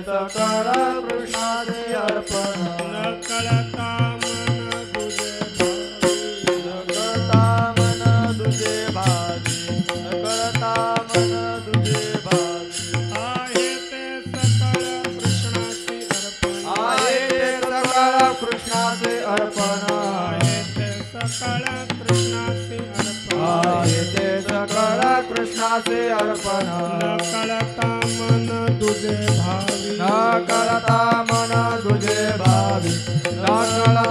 सकळ कृष्णाचे अर्पण न कळता मन तुझे भावी न कळता मन तुझे भावी आहे ते सकळ कृष्णाचे अर्पण आहे ते सकळ कृष्णाचे अर्पण आहे ते सकळ कृष्णाचे अर्पण आहे ते सकळ कृष्णाचे अर्पण न कळता मन तुझे भावी न कळता मन तुझे भावी न कळता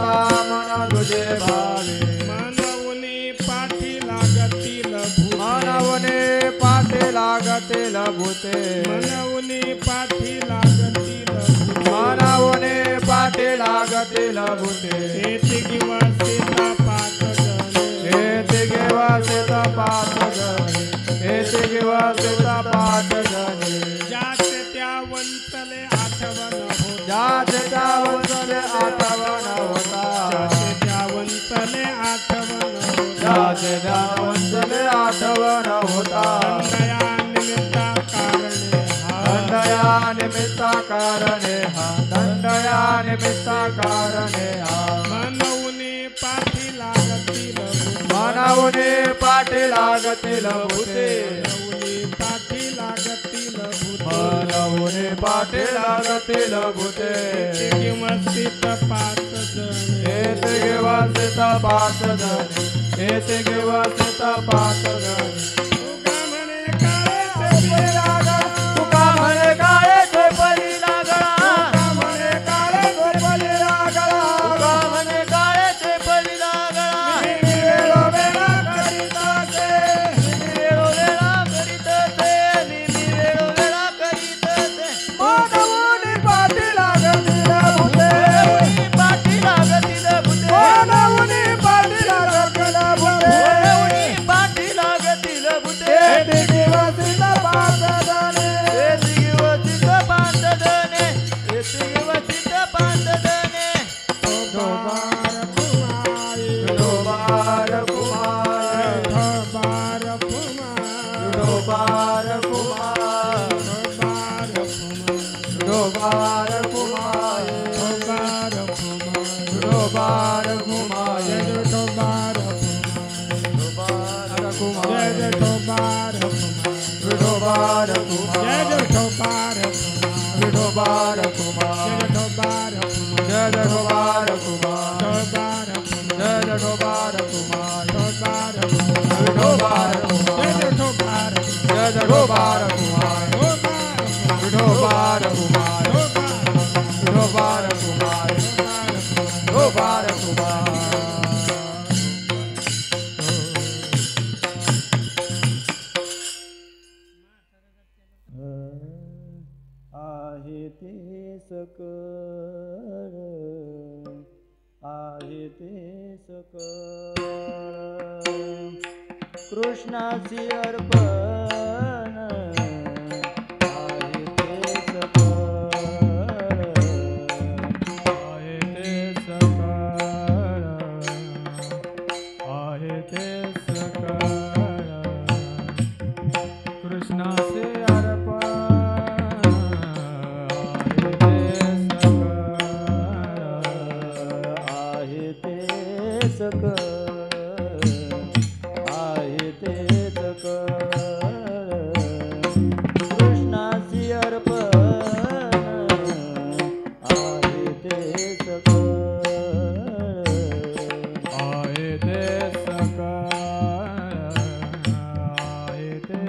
मन तुझे भावी मनवुनी पाठी लागतील भूते मानवने पाठी लागतील भूते मनवुनी पाठी लागतील भूते मानवने पाठी लागतील भूते येथे किंवा सीता पाच जणे येथे घेवा सीता पाच जणे येथे घेवा सीता पाच जणे ज्याचे त्या वंतले आठवण होता ज्याचे त्या वंतले आठवण होता ज्याचे त्या वंतले आठवण होता ज्याचे त्या वंतले आठवण होता दया निमित्ता कारणे हा दंडया निमित्ता कारणे हा दंडया निमित्ता कारणे हा मनवुनी पाठी लागतील भूते मानवने पाठी लागतील भूते मनवुनी पाठी लागतील भूते मानवने पाठी लागतील भूते किंमतीत पाच जणे येथे घेवा सीता पाच जणे येथे घेवा सीता पाच जणे तुका म्हणे काळेचे परी लागला तुका म्हणे काळेचे परी लागला तुका म्हणे काळेचे परी तुका लागला म्हणे काळेचे परी लागला निमी वेळो वेळा करीत से मानवने पाठी लागतील भूते पाठी लागतील भूते मानवने पाठी लागतील भूते मनवुनी पाठी लागतील भूते येथे घेवा सीता पाच जणे येथे घेवसित पाच जणे येथे घेवसित पाच जणे विठोबार कुमार विठोबार कुमार विठोबार कुमार विठोबार कुमार विठोबार कुमार विठोबार कुमार जय विठोबार कुमार जय विठोबार कुमार विठोबार कुमार जय विठोबार कुमार विठोबार कुमार विठोबार कुमार विठोबार कुमार आहे ते सकळ आहे ते सकळ कृष्णाची अर्पण आहे ते सकळ आहे ते सकळ आहे ते सकळ कृष्णाचे अर्पण आहे ते सकळ आहे ते सकळ कृष्णाची अर्पण आहे ते सकळ आहे ते सकळ आहे ते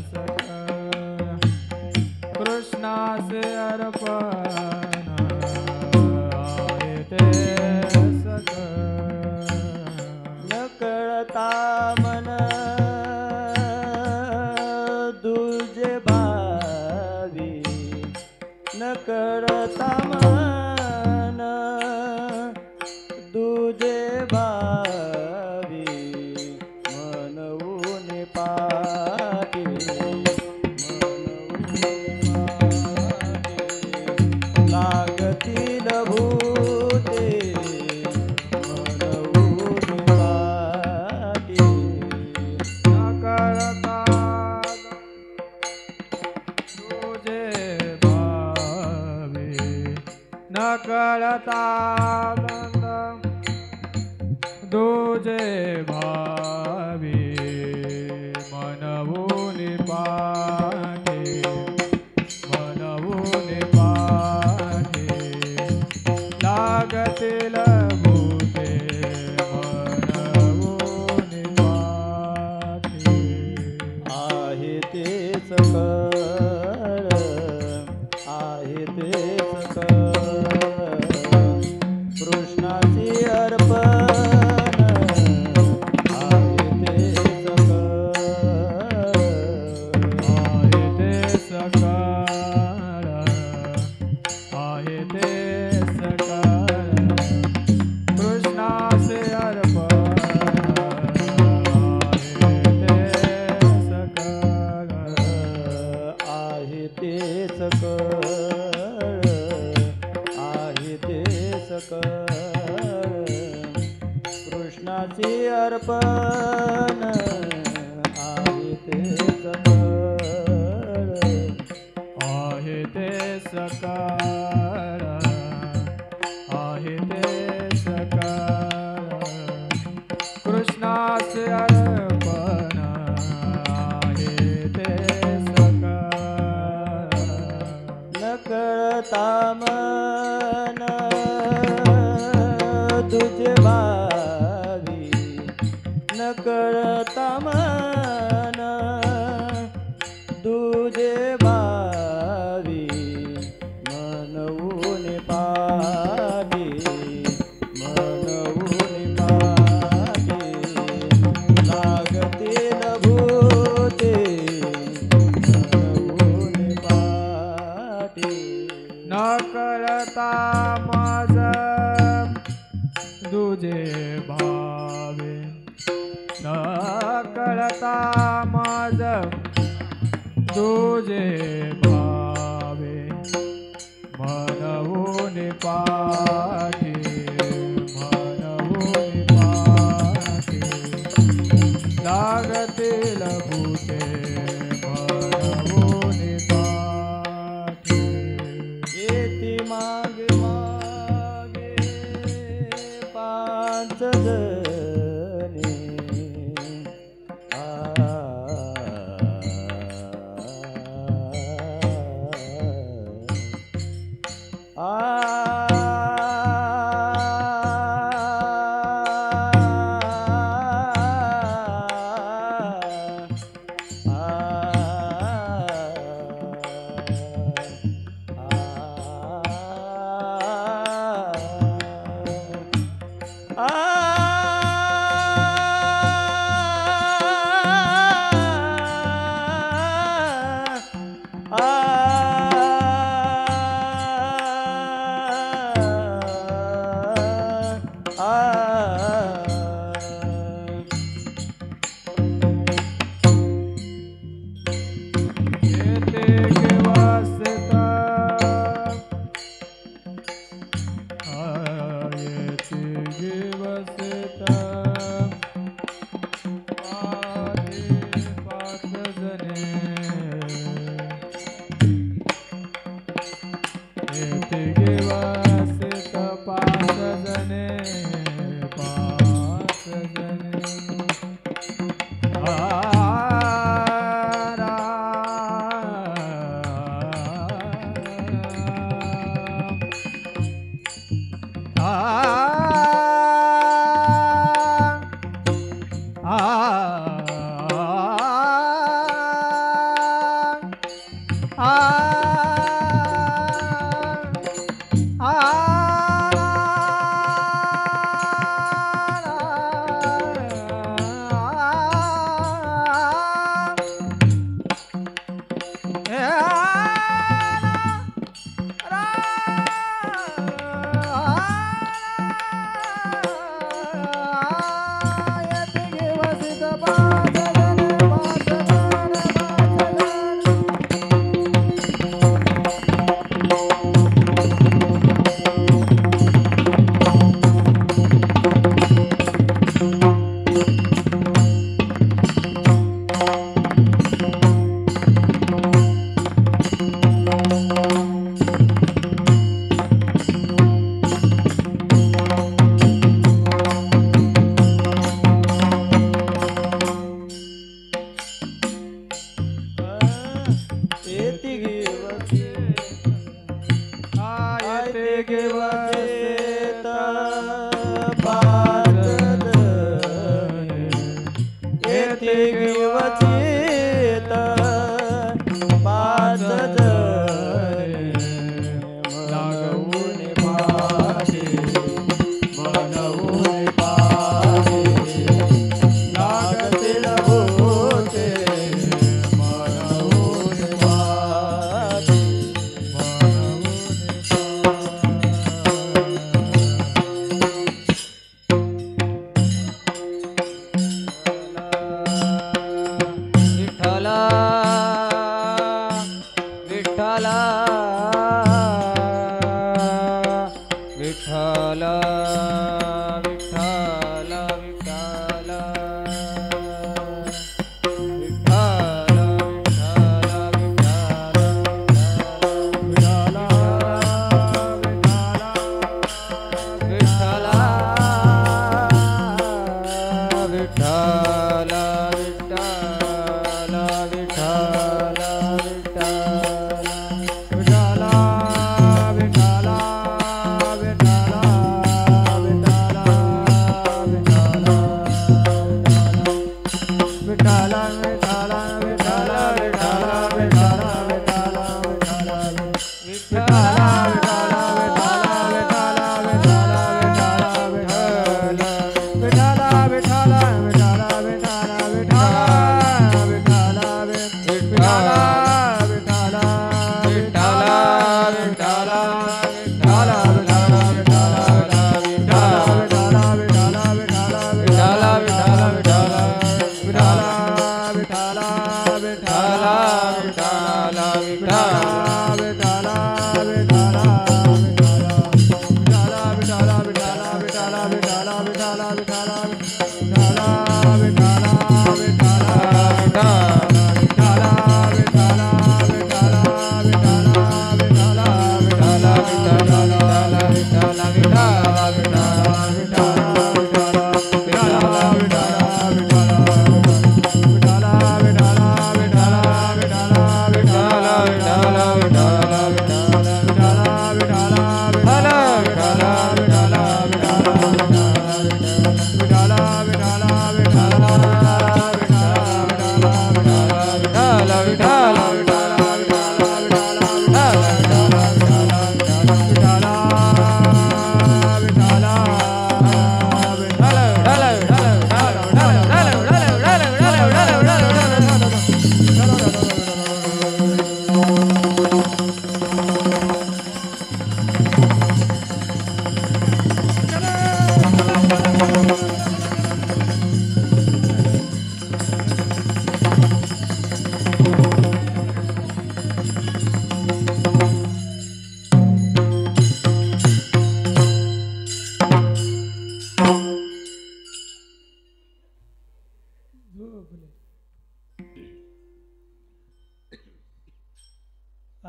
सकळ कृष्णाचे अर्पण आहे ते सकळ न कळता मन तुझे भावी न कळता मन तुझे भावी मनवून पाठी मनवून पाठी कळतानंद दुजे भावी मनवून पाठी लागतील भूते मनवून पाठी आहे ते सकळ आहे ते सकळ कृष्णाची अर्पण आहे ते सकळ आहे ते सकळ आहे ते सकळ कृष्णाचे अर्पण आहे ते सकळ आहे ते सकळ कृष्णाची अर्पण आहे ते सकळ आहे ते सकळ आहे ते सकळ कृष्णाचे अर्पण आहे ते सकळ न कळता मन तुझे भावी न कळता मन तुझे भावी मनवून पाठी मनवून पाठी लागतील भूते मनवून पाठी न कळता माझ तुझे भावे न कळता माझ तुझे भावे मनवून पाठी मनवून पाठी लागतील भूते मनवून पाठी येती मागे मागे पाच जणी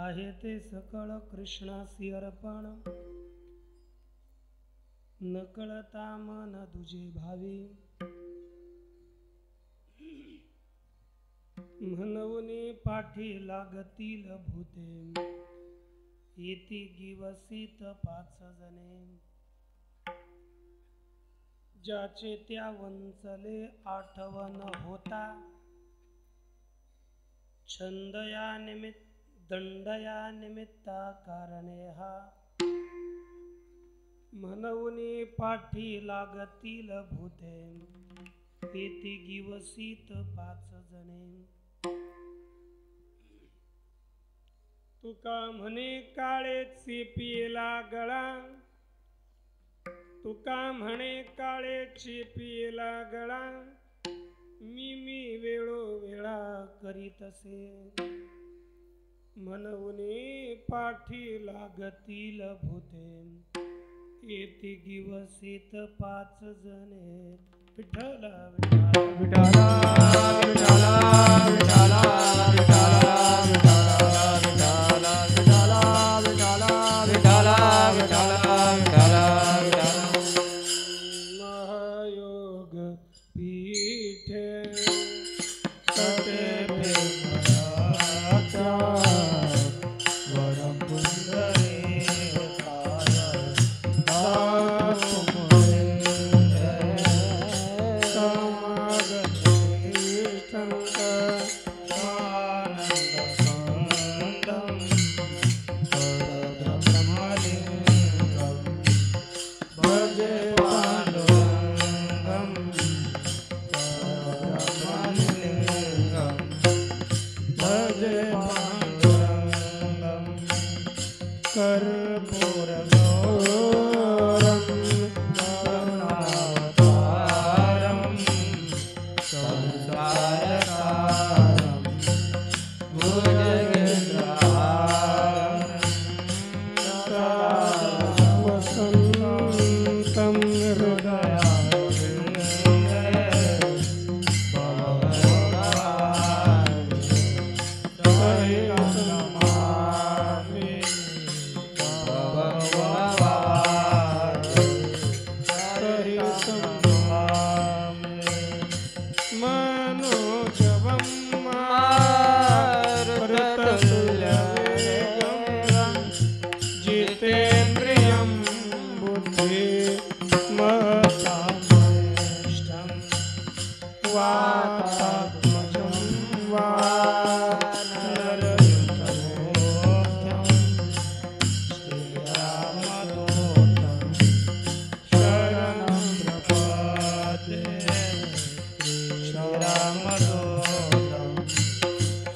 आहे ते सकळ कृष्णासी अर्पण, न कळता मन तुझे भावी, म्हणून पाठी लागतील भूते, येती गिवसीत 5 जणे, ज्याचे त्या वंचले आठवण होता, छंदया निमित्त दंडया निमित्ता कारणे हा, म्हणून पाठी लागतील भूते, येती गिवसीत 5 जणे. तुका म्हणे काळेची पिला गळा, तुका म्हणे काळेची पिला गळा, मी वेळोवेळा करीतसे, म्हणून पाठी लागतील भूते, येती गिवसीत 5 जणे. विठ्ठला विठ्ठला विठ्ठला विठ्ठला विठ्ठला विठ्ठला विठ्ठला विठ्ठला विठ्ठला विठ्ठला महायोग पीठे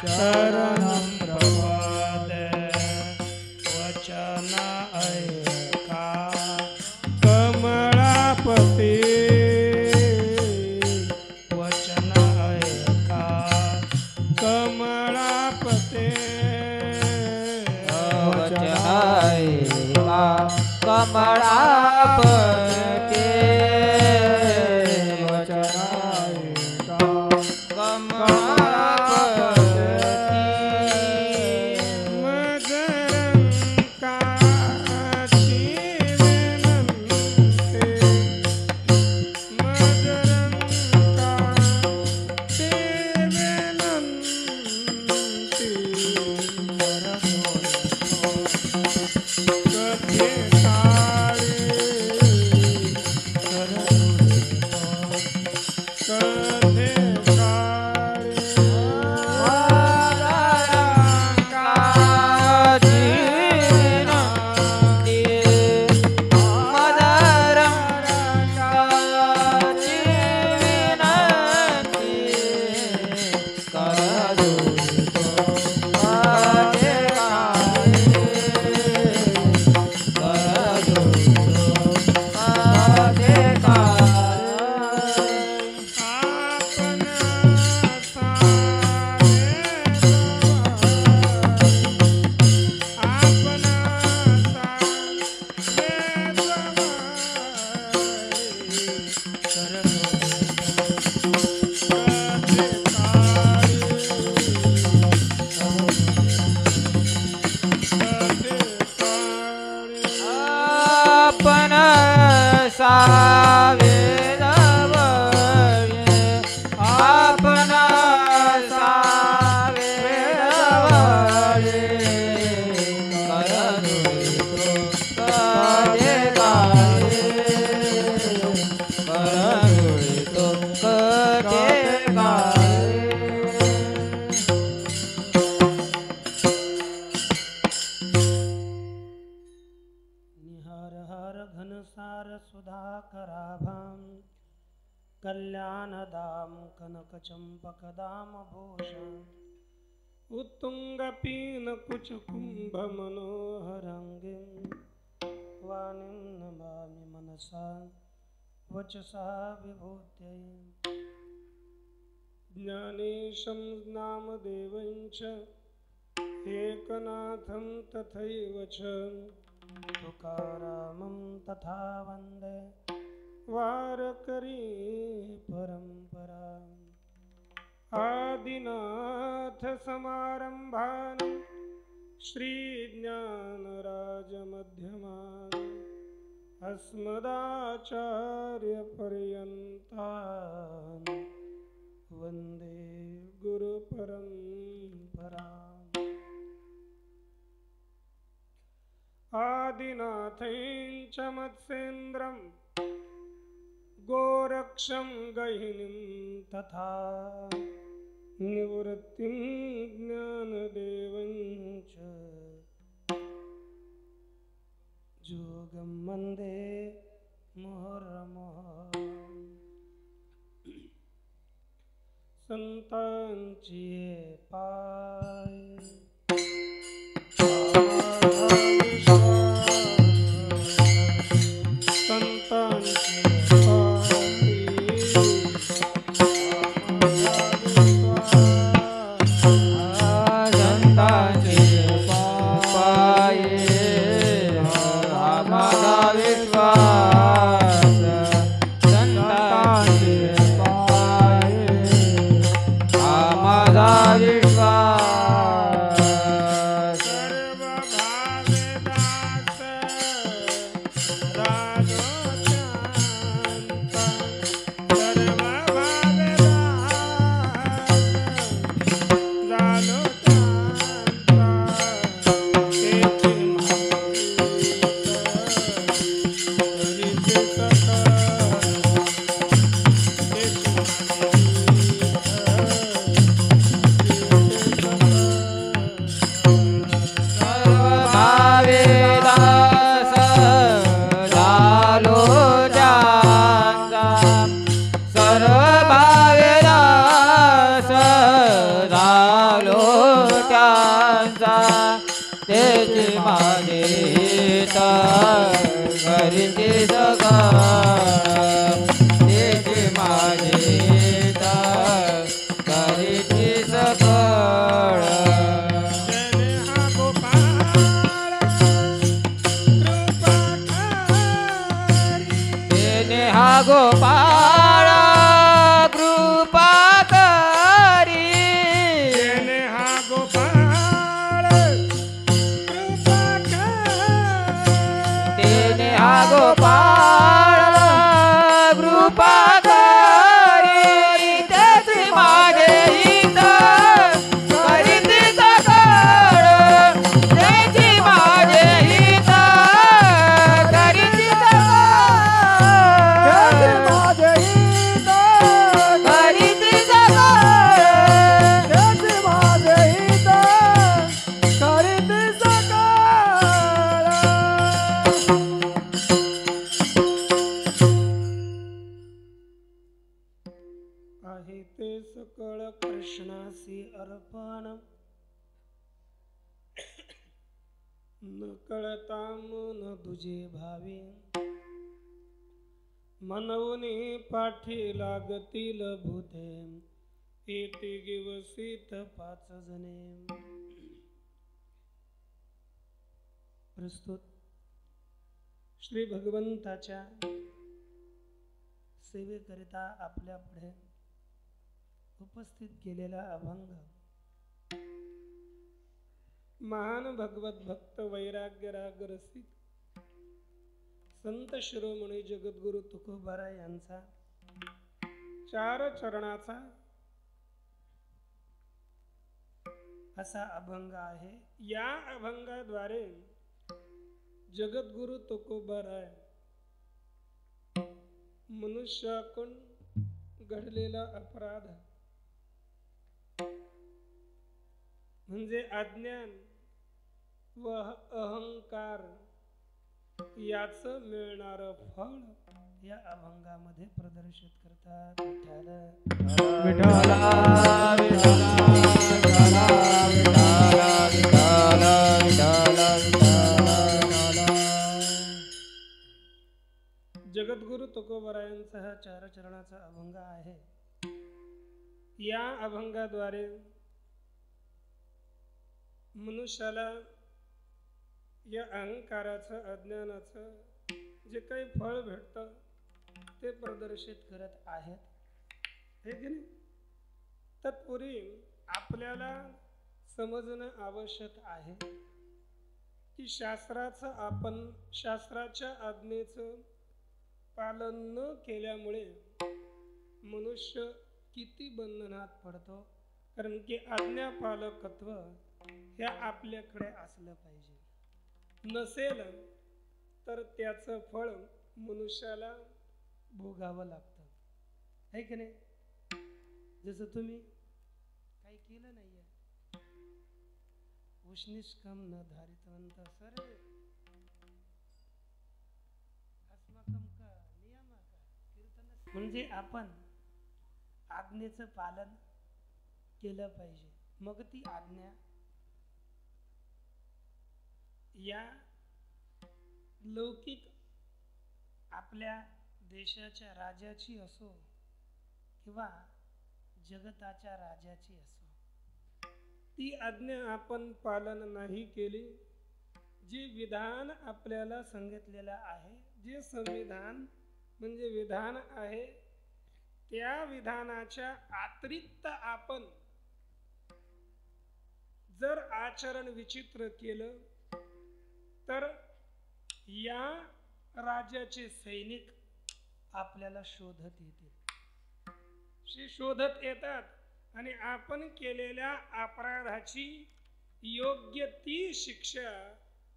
शरणं प्रपदे वचन ऐका कमळापती वचन ऐका कमळापते वचन ऐका कमळापते वचन ऐका कल्याणदाम कनकचंपकदाम भूषण उत्तुंगपीन कुचकुंभ मनोहरंगीं वाणीं नमामि मनसा वचसा विभूत्यै ज्ञानेशं नामदेवं च एकनाथं तथैव च तुकारामं तथा वन्दे वारकरी परंपरा आदिनाथ समारंभान् श्रीज्ञानराजमध्यमान् अस्मदाचार्यपर्यन्तान् वन्दे गुरुपरम्पराम् आदिनाथं च मत्सेन्द्रम् गोरक्षं गहिनीं तथा निवृत्तिं ज्ञानदेवं च जोगं वन्दे मुहुर्मुहुः संतांची पाय करीती सकळ तेची माझी करीती सकळ तेने हा गोपाळ कृपा करी तेने हा गोपाळ कृपा करी तेने हा गोपाळ कृपा करी त्याचे माझे हित करीती सकळ त्याची माझे हित करीती त्याचे सकळ माझे हित करीती सकळ त्याचे माझे हित करीती सकळ आहे ते सकळ कृष्णासी अर्पण न कळता मन तुझे भावे मनवनी पाठी लागतील भूते येते गिवसीत 5 जणे प्रस्तुत श्री भगवंताच्या सेवेकरिता आपल्या पुढे उपस्थित केलेला अभंग महान भगवत भक्त वैराग्य राग रसिक संत शिरोमणी जगद्गुरु तुकोबारा यांचा 4 चरणाचा असा अभंग आहे. या अभंगाद्वारे जगद्गुरु तुकोबाराय मनुष्याकडून घडलेला अपराध म्हणजे अज्ञान व अहंकार याच मिळणार फळ या अभंगामध्ये प्रदर्शित करतात. विठ्ठला जगद्गुरु तुकोबारायांचा हा 4 चरणाचा अभंग आहे. या अभंगाद्वारे मनुष्याला या अहंकाराचं अज्ञानाचं जे काही फळ भेटतं ते प्रदर्शित करत आहेत. हे की नाही? तत्पूर्वी आपल्याला समजणं आवश्यक आहे की शास्त्राच्या आज्ञेचं पालन न केल्यामुळे मनुष्य किती बंधनात पडतो. कारण की आज्ञापालकत्व हे आपल्याकडे असलं पाहिजे. नसेल तर त्याचं फळ मनुष्याला भोगावं लागतं. आहे की नाही? जसं तुम्ही काही केलं नाहीये, उष्णिष्कम न धारितवंत सरे अस्माकं का नियमा का कीर्तन, म्हणजे आपण आज्ञेचं पालन केलं पाहिजे. मग ती आज्ञा या लौकिक आपल्या देशाच्या राजाची असो किंवा जगताच्या राजाची असो, ती आज्ञा आपण पालन नाही केली, जे विधान आपल्याला सांगितलेलं आहे, जे संविधान म्हणजे विधान आहे, त्या विधानाच्या अतिरिक्त आपण जर आचरण विचित्र केलं तर या राज्याचे सैनिक आपल्याला शोधत येतील. शोधत येतात आणि आपण केलेल्या अपराधाची योग्य ती शिक्षा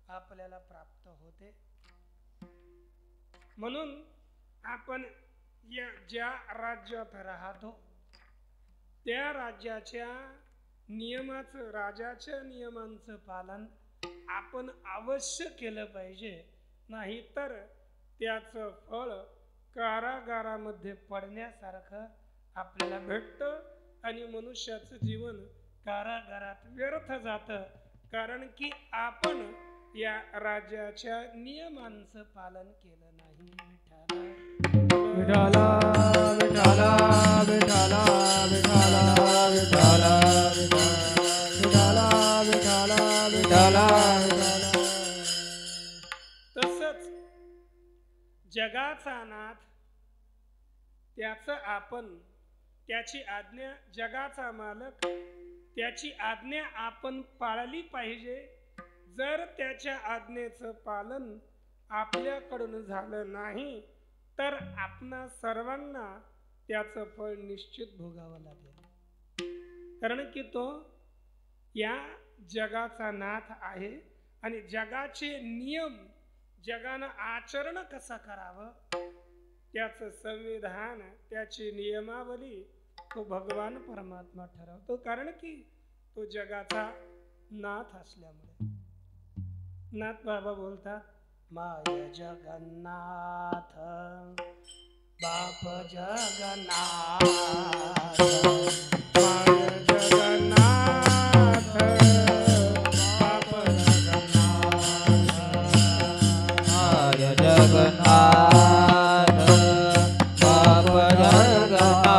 आपल्याला प्राप्त होते. म्हणून आपण या ज्या राज्यात राहतो त्या राज्याच्या राजाच्या नियमांचं पालन आपण अवश्य केलं पाहिजे. नाहीतर त्याचं फळ कारागारामध्ये पडण्यासारखं आपल्याला भेटतं आणि मनुष्याचं जीवन कारागारात व्यर्थ जातं. कारण की आपण या राज्याच्या नियमांचं पालन केलं नाही. विठाला विठाला विठाला विठाला विठाला विठाला विठाला विठाला. तसंच जगाचा नाथ त्याचं आपण, त्याची आज्ञा, जगाचा मालक त्याची आज्ञा आपण पाळली पाहिजे. जर त्याच्या आज्ञेचं पालन आपल्याकडून झालं नाही तर आपणा सर्वांना त्याचं फळ निश्चित भोगावं लागेल. कारण की तो या जगाचा नाथ आहे आणि जगाचे नियम, जगानं आचरण कसं करावं त्याचं संविधान, त्याची नियमावली तो भगवान परमात्मा ठरवतो. कारण की तो जगाचा नाथ असल्यामुळे. नाथ बाबा बोलतात, माय जगन्नाथ बाप जगन्नाथ, माय जगन्नाथ बाप जगन्नाथ, माय जगन्नाथ बाप जगन्नाथ,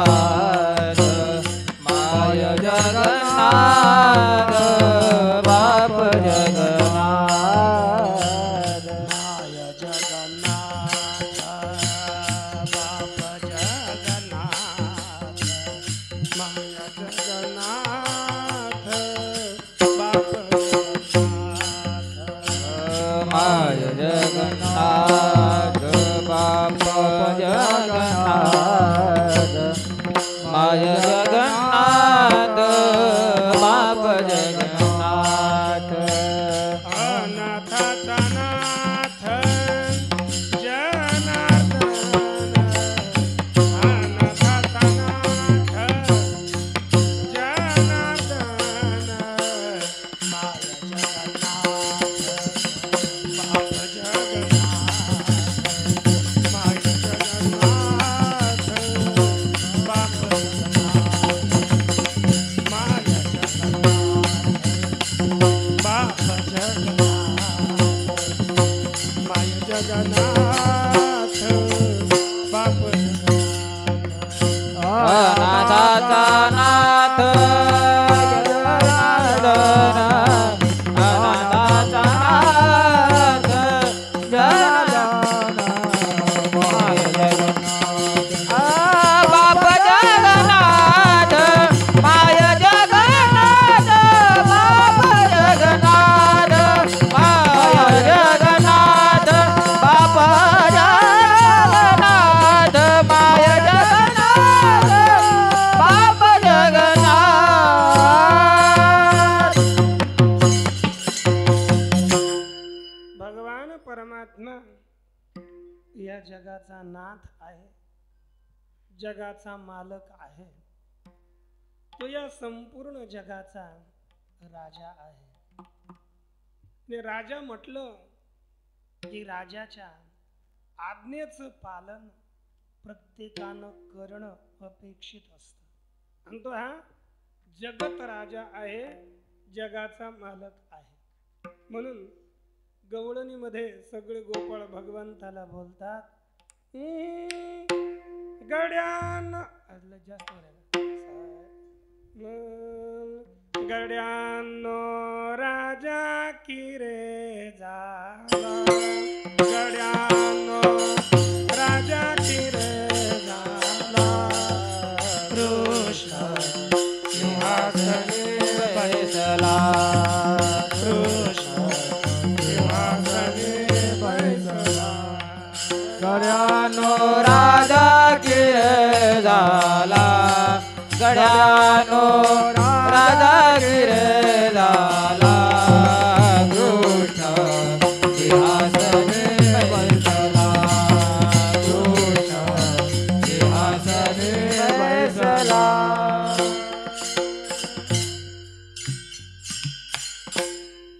माय जगन्नाथ बाप जगन्नाथ, माय जगन्नाथ बाप जगन्नाथ, माय जगन्नाथ बाप जगन्नाथ, माय जगन्नाथ बाप जगन्नाथ, माय जगन्नाथ बाप जगन्नाथ, अनाथाचा नाथ जनार्दन, अनाथाचा नाथ जनार्दन, माय जगन्नाथ बाप जगन्नाथ, माय जगन्नाथ बाप जगन्नाथ, माय जगन्नाथ बाप जगन्नाथ, माय जगन्नाथ बाप जगन्नाथ. अनाथाचा नाथ जनार्दन, अनाथाचा नाथ जनार्दन, माय जगन्नाथ बाप जगन्नाथ, माय जगन्नाथ बाप जगन्नाथ, माय जगन्नाथ बाप जगन्नाथ, माय जगन्नाथ बाप जगन्नाथ. भगवान परमात्मा या जगाचा नाथ आहे, जगाचा मालक आहे. तो या संपूर्ण जगाचा राजा आहे. आणि राजा म्हटलं की राजाच्या आज्ञेचं पालन प्रत्येकानं करणं अपेक्षित असतं. आणि तो हा जगत राजा आहे, जगाचा मालक आहे. म्हणून गवळणीमध्ये सगळे गोपाळ भगवंताला बोलतात, गड्यान जास्त गड्यानो राजा किरे झाला, गड्यानो राजा किरे झाला, कृष्ण सिंहासनी बैसला, कृष्ण सिंहासनी बैसला, गड्यानो राजा किरे झाला, गड्यानो राजा किरे झाला, कृष्ण सिंहासनी बैसला, कृष्ण सिंहासनी बैसला.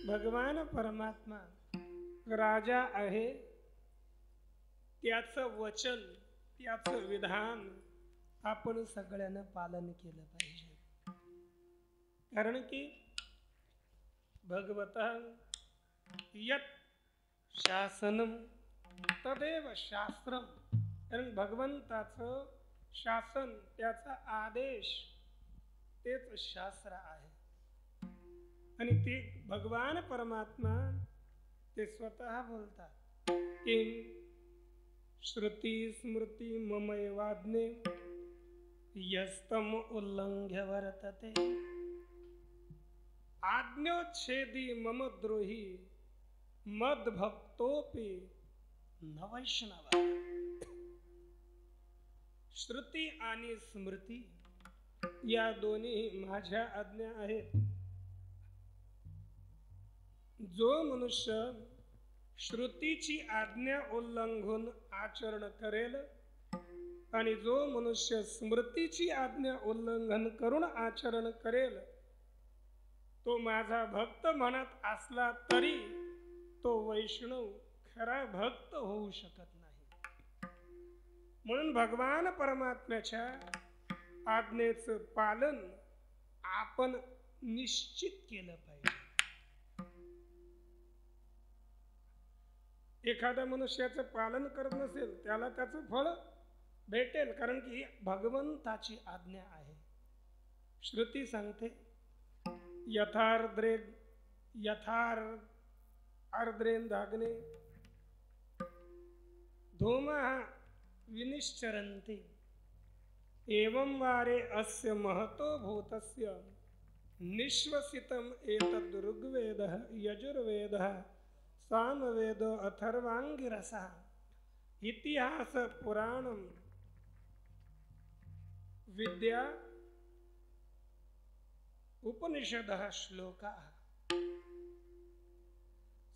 भगवान परमात्मा राजा आहे. त्याचं वचन, त्याचं विधान आपण सगळ्यांना पालन केलं पाहिजे. कारण की भगवता यत शासनम तदेव शास्त्रम. कारण भगवंताचं शासन, त्याचा आदेश तेच शास्त्र आहे. आणि ते भगवान परमात्मा ते स्वतः बोलतात की श्रुती स्मृती ममैवाज्ञे यस्तम उल्लंघ्य वर्तते आज्ञोच्छेदी मम द्रोही मद्भक्तोपि न वैष्णव. श्रुती आणि स्मृती या दोन्ही माझ्या आज्ञा आहेत. जो मनुष्य श्रुतीची आज्ञा उल्लंघून आचरण करेल आणि जो मनुष्य स्मृतीची आज्ञा उल्लंघन करून आचरण करेल तो माझा भक्त म्हणत असला तरी तो वैष्णव खरा भक्त होऊ शकत नाही. म्हणून भगवान परमात्म्याच्या आज्ञेचं पालन आपण निश्चित केलं पाहिजे. एखाद्या मनुष्याचं पालन करत नसेल त्याला त्याचं फळ भेटेल, कारण की भगवंताची आज्ञा आहे. श्रुती सांगते अर्द्रेंदाग्ने धूमः विनिश्चरन्ति एवं वारे अस्य महतो भूतस्य निश्वसितम् एतद् ऋग्वेदः यजुर्वेदः सामवेद अथर्वांगिरसः इतिहास पुराणम विद्या उपनिषदः श्लोकाः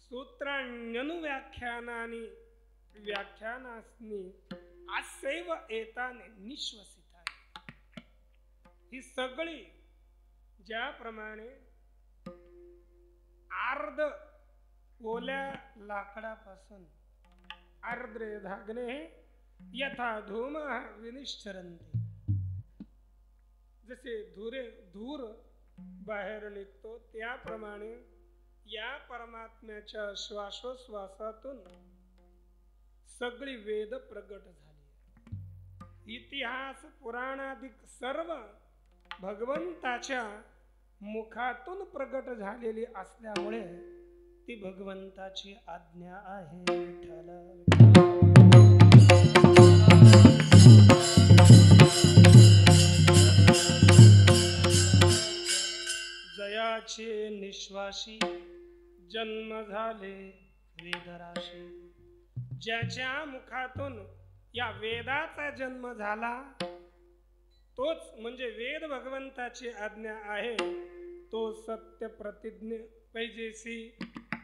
सूत्राण्यनुव्याख्यानानि व्याख्यानास्नि अस्यैव एतानि निश्वसितानि. ही सगळी ज्याप्रमाणे आर्ध ओल्या लाकडापासून आर्द्रे धागणे यथा धूम विनिश्चरन्ति, जसे धूर बाहेर निघतो त्याप्रमाणे या परमात्म्याच्या श्वासोश्वासातून सगळी वेद प्रगट झाली. इतिहास पुराणादिक सर्व भगवंताच्या मुखातून प्रगट झालेली असल्यामुळे ती भगवंताची आज्ञा आहे. विठ्ठल जयाचे निश्वासी जन्म झाले वेदराशी. ज्याच्या मुखातून या वेदाचा जन्म झाला तोच म्हणजे वेद भगवंताची आज्ञा आहे. तो सत्य प्रतिज्ञ पैजेसी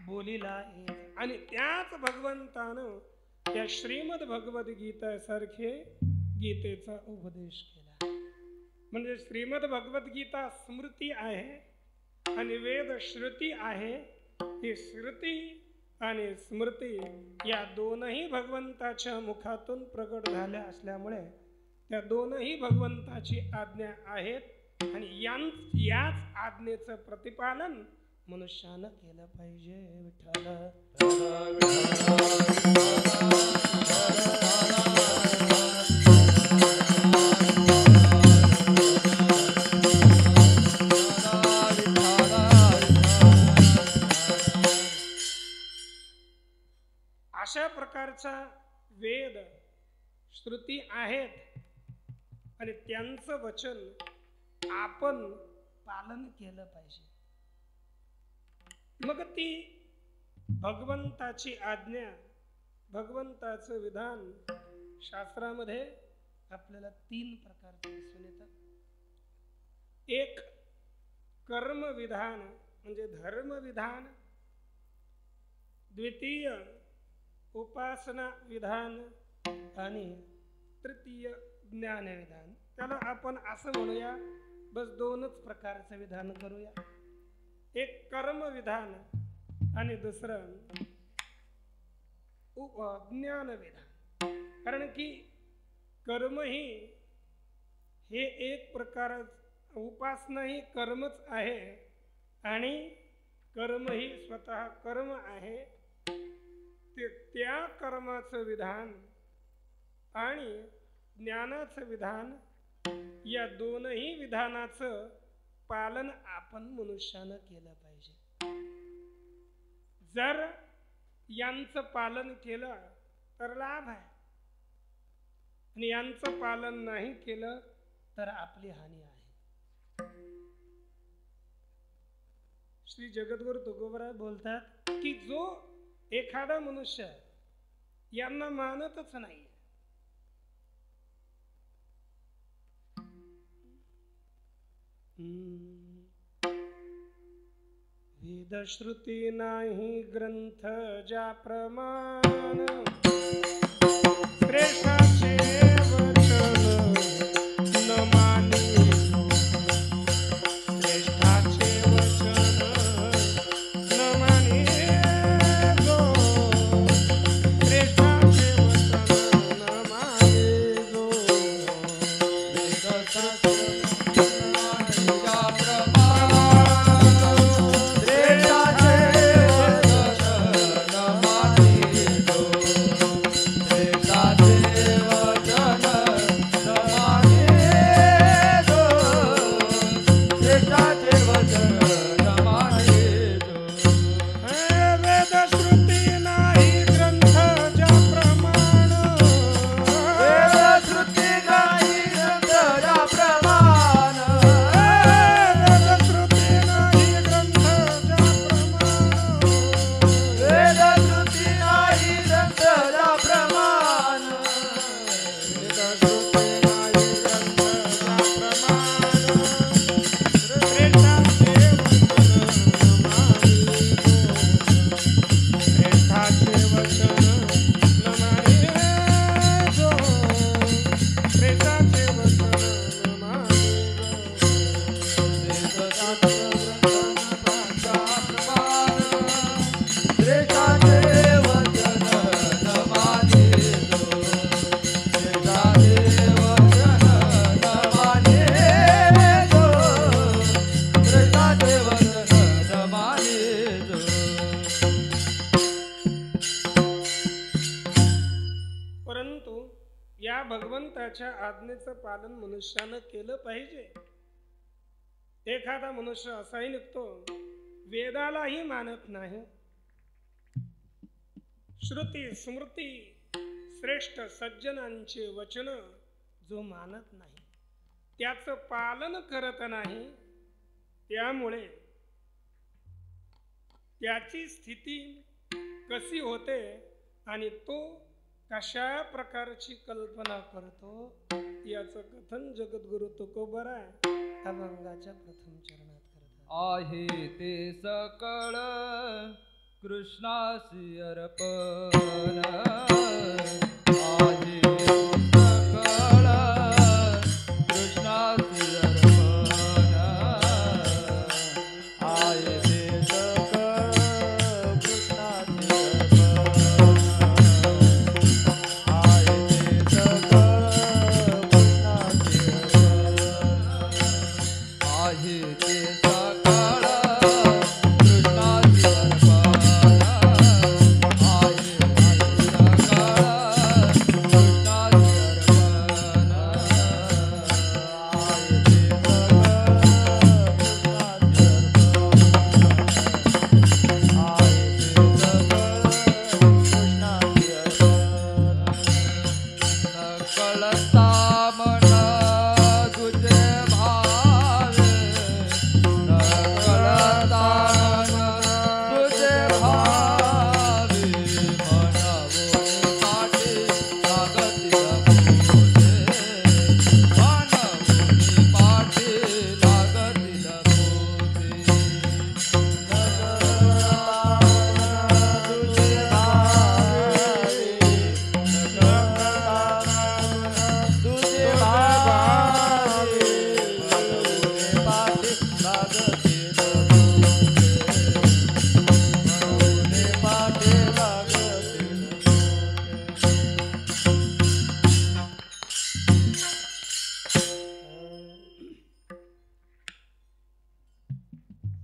बोलिला आहे. आणि त्याच भगवंतानं त्या श्रीमद भगवद गीता सारखे गीतेचा उपदेश केला. म्हणजे श्रीमद भगवद गीता स्मृती आहे आणि वेद श्रुती आहे. ही श्रुती आणि स्मृती या दोनही भगवंताच्या मुखातून प्रगट झाल्या असल्यामुळे त्या दोनही भगवंताची आज्ञा आहेत आणि याच आज्ञेचं प्रतिपालन मनुष्यानं केलं पाहिजे. विठ्ठल अशा प्रकारचा वेद श्रुती आहेत आणि त्यांचं वचन आपण पालन केलं पाहिजे. मग ती भगवंताची आज्ञा, भगवंताचं विधान शास्त्रामध्ये आपल्याला 3 प्रकारचे दिसून येतात. एक कर्म विधान म्हणजे धर्म विधान, द्वितीय उपासना विधान आणि तृतीय ज्ञान विधान. त्याला आपण असं म्हणूया, बस 2च प्रकारचं विधान करूया. एक कर्म विधान आणि दुसरं ज्ञान विधान. कारण की कर्म हे एक प्रकार, उपासना ही कर्मच आहे आणि कर्म ही स्वतः कर्म आहे, त्या कर्माचं विधान आणि ज्ञानाचं विधान या दोनही विधानाचं पालन आपण मनुष्यानं केलं पाहिजे. जर यांचं पालन केलं तर लाभ आहे आणि यांचं पालन नाही केलं तर आपली हानी आहे. श्री जगद्गुरु तुकोबराय बोलतात की जो एखादा मनुष्य यांना मानतच नाही, वेद श्रुती नाही ग्रंथ ज्या प्रमाण, श्रेष्ठाचे वचन न मानी, श्रेष्ठाचे वचन न मानी गो, श्रेष्ठाचे वचन न मानी गो. भगवंताच्या आज्ञेचं पालन मनुष्यानं केलं पाहिजे. एखादा मनुष्य असाही निघतो वेदालाही मानत नाही, श्रुती स्मृती श्रेष्ठ सज्जनांचे वचन जो मानत नाही, त्याचं पालन करत नाही, त्यामुळे त्याची स्थिती कशी होते आणि तो कशा प्रकारची कल्पना करतो याचं कथन जगद्गुरु तुकोबराय अभंगाच्या प्रथम चरणात करतात. आहे ते सकळ कृष्णासी अर्पण, आहे सकळ कृष्णासी अर्पण, आहे ते सकळ कृष्णासी कृष्ण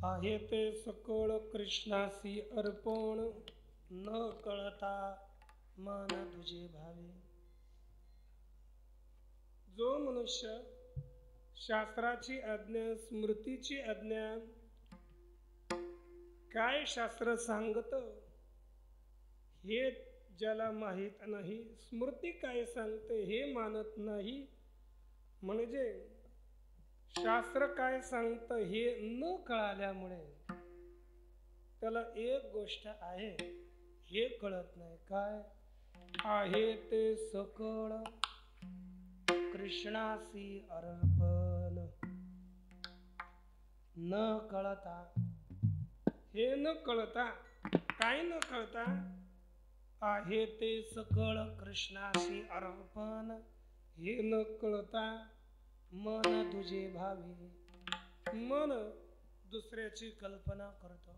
आहे ते सकळ कृष्णासी अर्पण, न कळता मन तुझे भावे. जो मनुष्य शास्त्राची आज्ञा, स्मृतीची आज्ञा, काय शास्त्र सांगत हे ज्याला माहीत नाही, स्मृती काय सांगते हे मानत नाही, म्हणजे शास्त्र काय सांगतं हे न कळाल्यामुळे त्याला एक गोष्ट आहे हे कळत नाही. काय आहे ते सकळ कृष्णासी अर्पण, न कळता. हे न कळता, काय न कळता, आहे ते सकळ कृष्णासी अर्पण, हे न कळता मन तुझे भावे. मन दुसऱ्याची कल्पना करतो.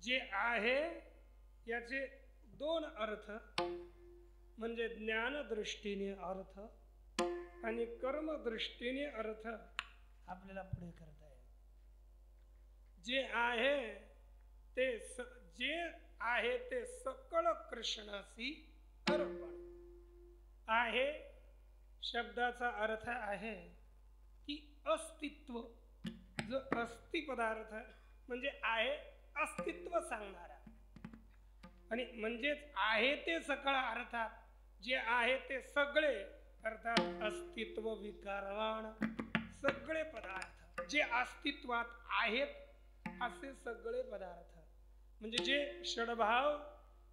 जे आहे याचे दोन अर्थ, म्हणजे ज्ञान दृष्टीने अर्थ आणि कर्म दृष्टीने अर्थ आपल्याला पुढे करता येईल. जे आहे ते सकळ कृष्णासी अर्पण. आहे शब्दाचा अर्थ आहे की अस्तित्व. जो अस्ति पदार्थ म्हणजे आहे अस्तित्व सांगणारा, आणि म्हणजेच आहे ते सकळ अर्थात जे आहे ते सगळे, अर्थात अस्तित्व विकारवाण सगळे पदार्थ जे अस्तित्वात आहेत असे सगळे पदार्थ, म्हणजे जे षडभाव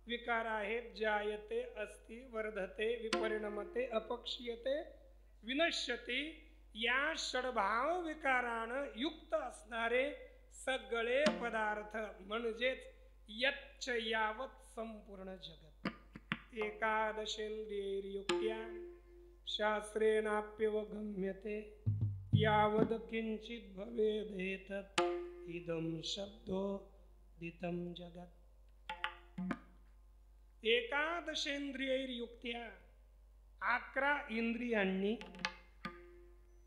विकार आहेत, जायते, अस्ति, वर्धते, विपरिणमते, अपक्षीयते, विनश्यते, या षडभाव विकारानं युक्त असणारे सगळे पदार्थ, म्हणजेच यच्च यावत संपूर्ण जगत. एकादशेंद्रियैर्युक्त्या शास्त्रेणाप्यवगम्यते, यावद किंचित भवेदेतत् इदं शब्दोदितं जगत्. एकादशेंद्रियैर्युक्त्या 11 इंद्रियांनी.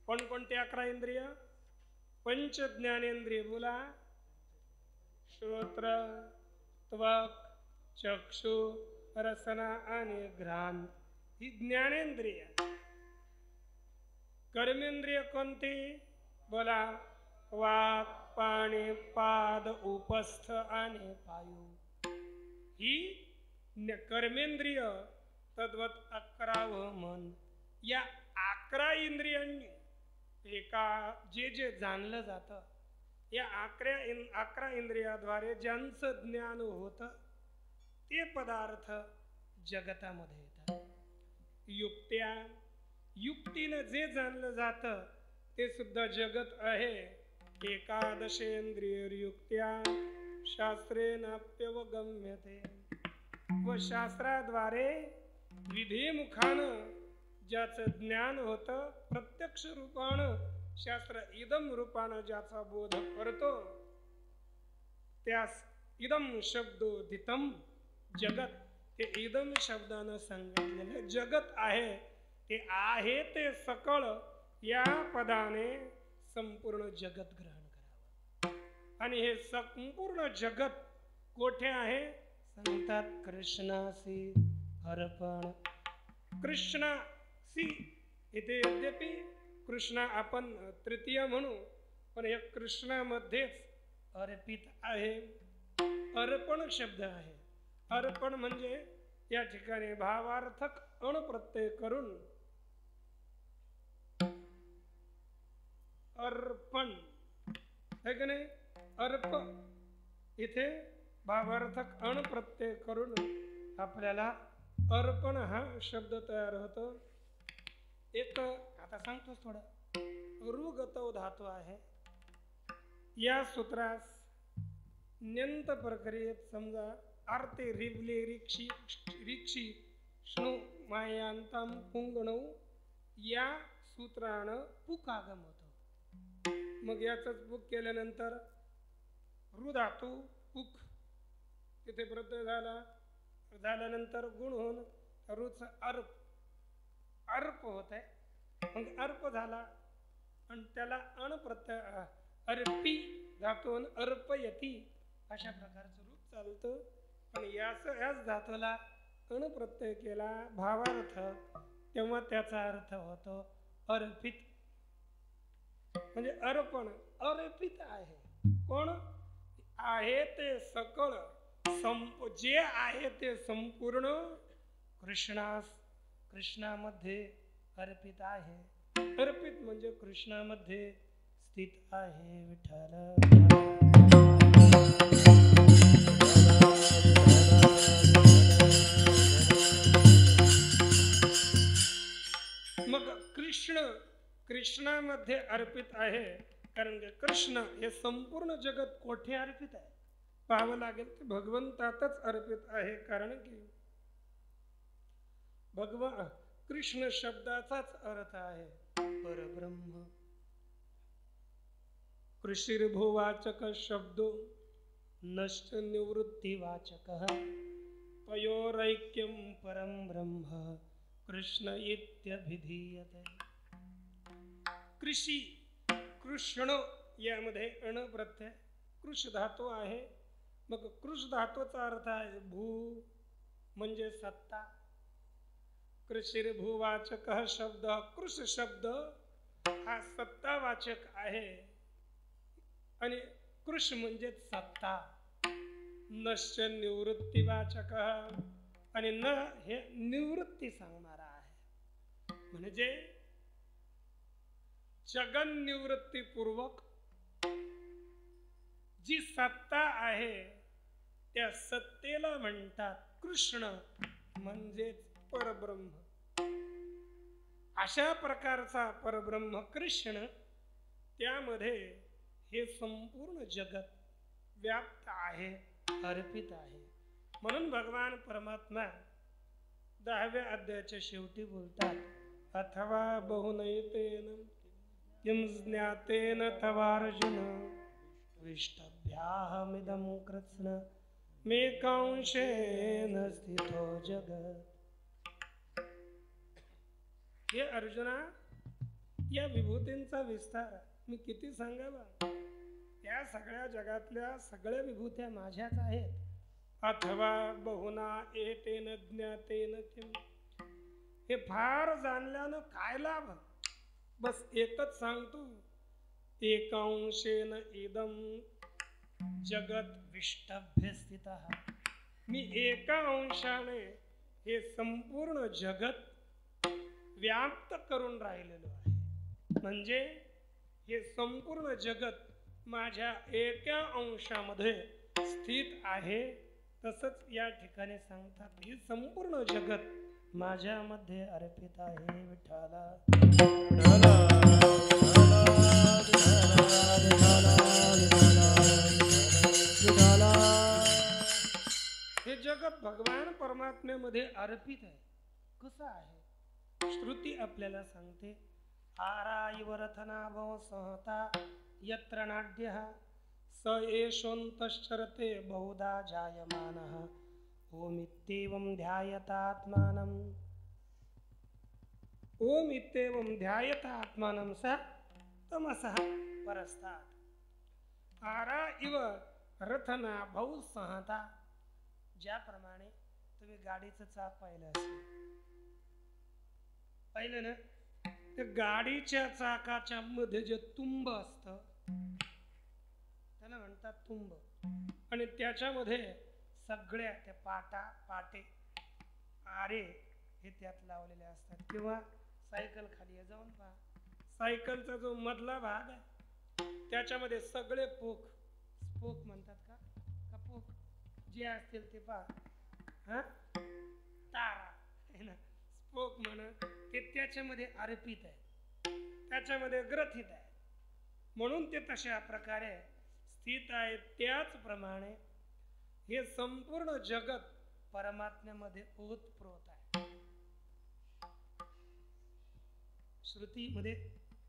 कोणकोणते 11 इंद्रिय? पंच ज्ञानेंद्रिय. बोला. श्रोत्र, त्वक, चक्षु, रसना आणि घ्राण ही ज्ञानेंद्रिय. कर्मेंद्रिय कोणती? बोला. वाक, पाणी, पाद, उपस्थ आणि पायू ही कर्मेंद्रिय. तद्वत 11 मन. या 11 इंद्रियांनी जे जाणलं जातं, या 11 इंद्रियाद्वारे ज्यांचं ज्ञान होतं ते पदार्थ जगतामध्ये येतात. युक्त्या, युक्तीनं जे जाणलं जातं ते सुद्धा जगत आहे. एकादशेंद्रियैर्युक्त्या शास्त्रेणाप्यवगम्यते. व शास्त्राद्वारे विधिमुखानं ज्याचं ज्ञान होतं, प्रत्यक्ष रूपानं शास्त्र इदम रूपानं ज्याचा बोध करतो, त्यास इदम शब्दोदितम जगत. ते इदम शब्दानं सांगितलेलं जगत आहे. ते आहे ते सकळ या पदाने संपूर्ण जगत ग्रहण करावं. आणि हे संपूर्ण जगत कोठे आहे? सांगतात कृष्णासी अर्पण. कृष्णासी इथे यद्यपि कृष्ण आपण तृतीय म्हणू, पण या कृष्णामध्येच अर्पित आहे. अर्पण शब्द आहे. अर्पण म्हणजे या ठिकाणी भावार्थक अणप्रत्यय करून अर्पण है की नाही? अर्प इथे भावार्थक अणप्रत्यय करून आपल्याला अर्पण हा शब्द तयार होतो. एक आता सांगतोच थोडं. ऋगतौ धातू आहे. या सूत्रास न्यंत प्रक्रियेत समजा आर्ते रिबले रिक्षी रिक्षी श्नु मायांतम पुंगणौ या सूत्रानं पुक आगम होतो. मग याचंच पुक केल्यानंतर ऋ धातू पुक तिथे प्रत्यय झाल्यानंतर गुण होऊन ऋच अर्प अर्प होत आहे. मग अर्प झाला. आणि त्याला अण प्रत्यय अर्पी धातून अर्पयती अशा प्रकारचं रूप चालतं. आणि याच धातूला अण प्रत्यय केला भावार्थ तेव्हा त्याचा अर्थ होतो अर्पित. म्हणजे अर्पण अर्पित आहे. कोण आहे ते सकळ जे आहे ते संपूर्ण कृष्णामध्ये अर्पित आहे. अर्पित म्हणजे कृष्णामध्ये स्थित आहे. विठ्ठल मग कृष्णामध्ये अर्पित आहे. कारण कृष्ण हे संपूर्ण जगत कोठे अर्पित आहे पाहावं लागेल. ते भगवंतातच अर्पित आहे. कारण की कृष्ण शब्दाचाच अर्थ आहे परब्रह्म. कृषिर्भुवाचक शब्दो नष्ट निवृत्तिवाचक तयोरैक्यं परं ब्रह्म कृष्ण इत्यभिधीयते. कृष्ण यामध्ये अण प्रत्यय कृष धातू आहे. मग कृष धातूचा अर्थ आहे भू म्हणजे सत्ता. कृषिर्भूवाचक शब्द कृष शब्द हा सत्तावाचक आहे. आणि कृष म्हणजे सत्ता. नश्च निवृत्तिवाचक आणि न हे निवृत्ती सांगणारा आहे. म्हणजे जगन निवृत्तीपूर्वक जी सत्ता आहे त्या सत्तेला म्हणतात कृष्ण म्हणजे परब्रह्म. अशा प्रकारचा परब्रह्म कृष्ण त्यामध्ये हे संपूर्ण जगत व्याप्त आहे अर्पित आहे. म्हणून भगवान परमात्मा 10व्या अध्यायाच्या शेवटी बोलतात अथवा बहुनैतेन किं ज्ञातेन तवार्जुन विष्टभ्याहमिदं कृत्स्न मेकांशेन स्थितो जगत्. हे अर्जुना या विभूतींचा विस्तार मी किती सांगावा. या सगळ्या जगातल्या सगळ्या विभूत्या माझ्याच आहेत. अथवा बहुना एतेन ज्ञातेन किम हे फार जाणल्यानं काय लाभ. बस एकच सांगतो एकांशेन इदं जगत विष्टभ्य स्थितः. मी एका अंशाने हे संपूर्ण जगत व्याप्त करून राहिलेलो आहे. म्हणजे हे संपूर्ण जगत माझ्या एका अंशामध्ये स्थित आहे. तसंच या ठिकाणी सांगतात हे संपूर्ण जगत माझ्यामध्ये अर्पित आहे. विठ्ठला हे जगत भगवान परमात्म्यामध्ये अर्पित आहे. कसं आहे श्रुती आपल्याला सांगते आरायवरथनाभव संहता यत्र नाड्यः स एषोऽन्तश्चरते बहुधा जायमानः ओमित्येवं ध्यायतात्मानं. ओमित्येवं ध्यायतात्मानं स तमसः परस्तात्. आरा इव रथनाभौ संहता. ज्याप्रमाणे तुम्ही गाडीचं चाक पाहिलं असेल. पाहिलं ना. त्या गाडीच्या चाकाच्या मध्ये जे तुंब असतं त्याला म्हणतात तुंब. आणि त्याच्यामध्ये सगळ्या त्या पाटे आरे हे त्यात लावलेले असतात. किंवा सायकल खाली जाऊन पहा. सायकलचा जो मधला भाग आहे त्याच्यामध्ये सगळे स्पोक म्हणतात का पोक जे असतील ते पहा. तारा है ना स्पोक म्हणा ते त्याच्यामध्ये अर्पित आहे. त्याच्यामध्ये ग्रथित आहे. म्हणून ते तशा प्रकारे स्थित आहे. त्याचप्रमाणे हे संपूर्ण जगत परमात्म्यामध्ये ओतप्रोत आहे. श्रुतीमध्ये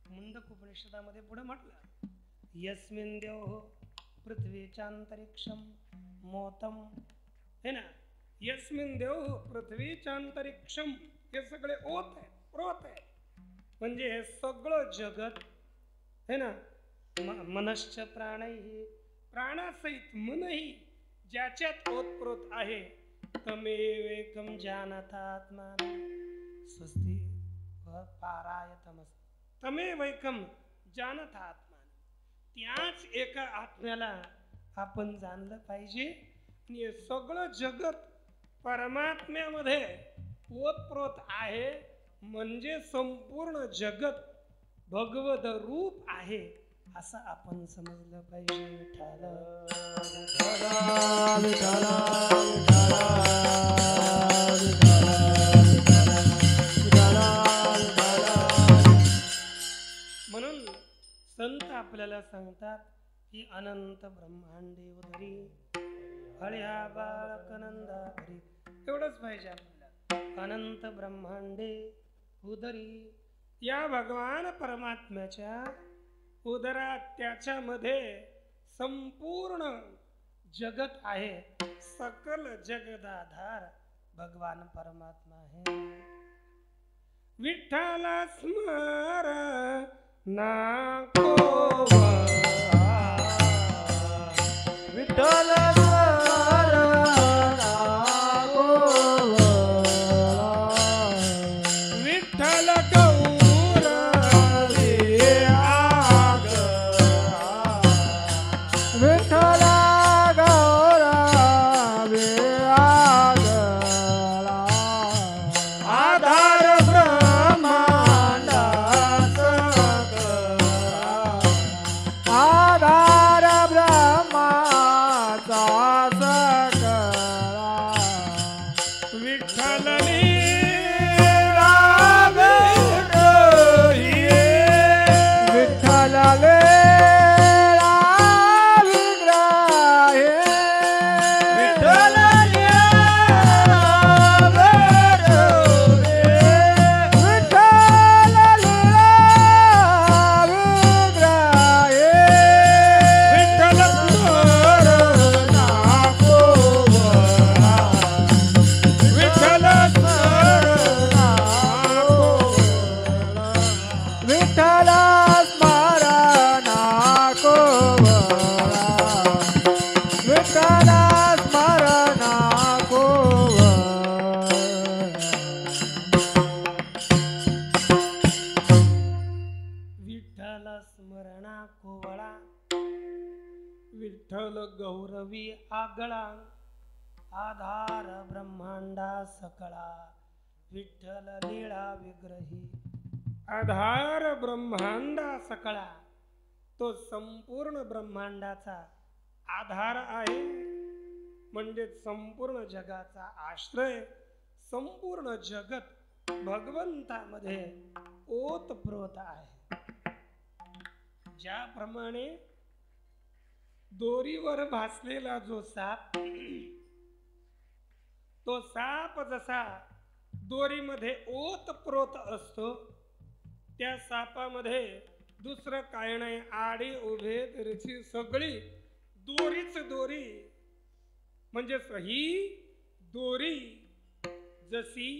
मुंडक उपनिषदामध्ये पुढे म्हटलं यस्मिन् देवो पृथ्वीचांतरिक्षम मोतम है ना. यस्मिन् देवो पृथ्वीचांतरिक्षम हे सगळे ओत आहे प्रोत आहे. म्हणजे हे सगळं जगत है ना. मनश्च प्राणैहि, प्राणासहित मनही ज्याच्यात ओतप्रोत आहे. तमेवेकं जानतात्मानं स्वस्ति पारायतमस. तमेवैकं जानतात्मानं, त्याच एका आत्म्याला आपण जाणलं पाहिजे. आणि हे सगळं जगत परमात्म्यामध्ये ओतप्रोत आहे, म्हणजे संपूर्ण जगत भगवत रूप आहे असं आपण समजलं पाहिजे. विठ्ठल म्हणून संत आपल्याला सांगतात की अनंत ब्रह्मांडे उदरी हळ्या बाळक नंदा घरी. एवढंच पाहिजे आपल्याला. अनंत ब्रह्मांडे उदरी, या भगवान परमात्म्याच्या उदरात त्याच्यामध्ये संपूर्ण जगत आहे. सकल जगदाधार भगवान परमात्मा आहे. विठ्ठल स्मर नाको विठ्ठल विठ्ठल गौर विठ्ठल गौरा आधार ब्रह्मांडा आधार ब्रह्माचा सकळा विठ्ठल विठ्ठल विठ्ठल गौरवी आगळा आधार ब्रह्मांडा सकळा. विठ्ठल लीळा विग्रही आधार ब्रह्मांडा सकळा. तो संपूर्ण ब्रह्मांडाचा आधार आहे, म्हणजे संपूर्ण जगाचा आश्रय. संपूर्ण जगत भगवंतामध्ये ओतप्रोत आहे. ज्याप्रमाणे दोरीवर भासलेला जो साप, तो साप जसा दोरीमध्ये ओतप्रोत असतो, त्या सापामध्ये दुसरं काय नाही. आडी उभे तिरछी सगळी दोरीच दोरी. म्हणजे ही दोरी जशी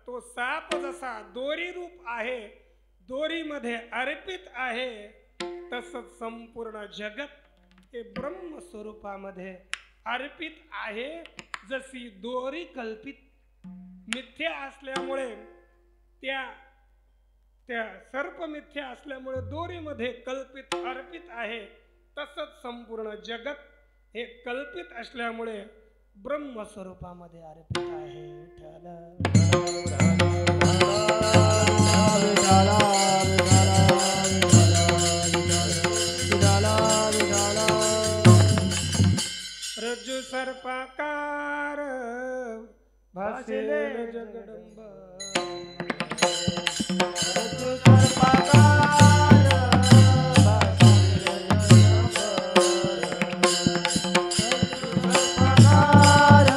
तो साप जसा दोरी रूप आहे, दोरीमध्ये अर्पित आहे, तसंच संपूर्ण जगत हे ब्रह्म स्वरूपामध्ये अर्पित आहे. जशी दोरी कल्पित मिथ्या असल्यामुळे त्या सर्प मिथ्या असल्यामुळे दोरीमध्ये कल्पित अर्पित आहे, तसंच संपूर्ण जगत हे कल्पित असल्यामुळे ब्रह्म स्वरूपामध्ये अर्पित आहे. रज्जू सर्पाकार भासिले जगदंब. रज्जू सर्पाकार भासिले जगदंब. सर्पाकार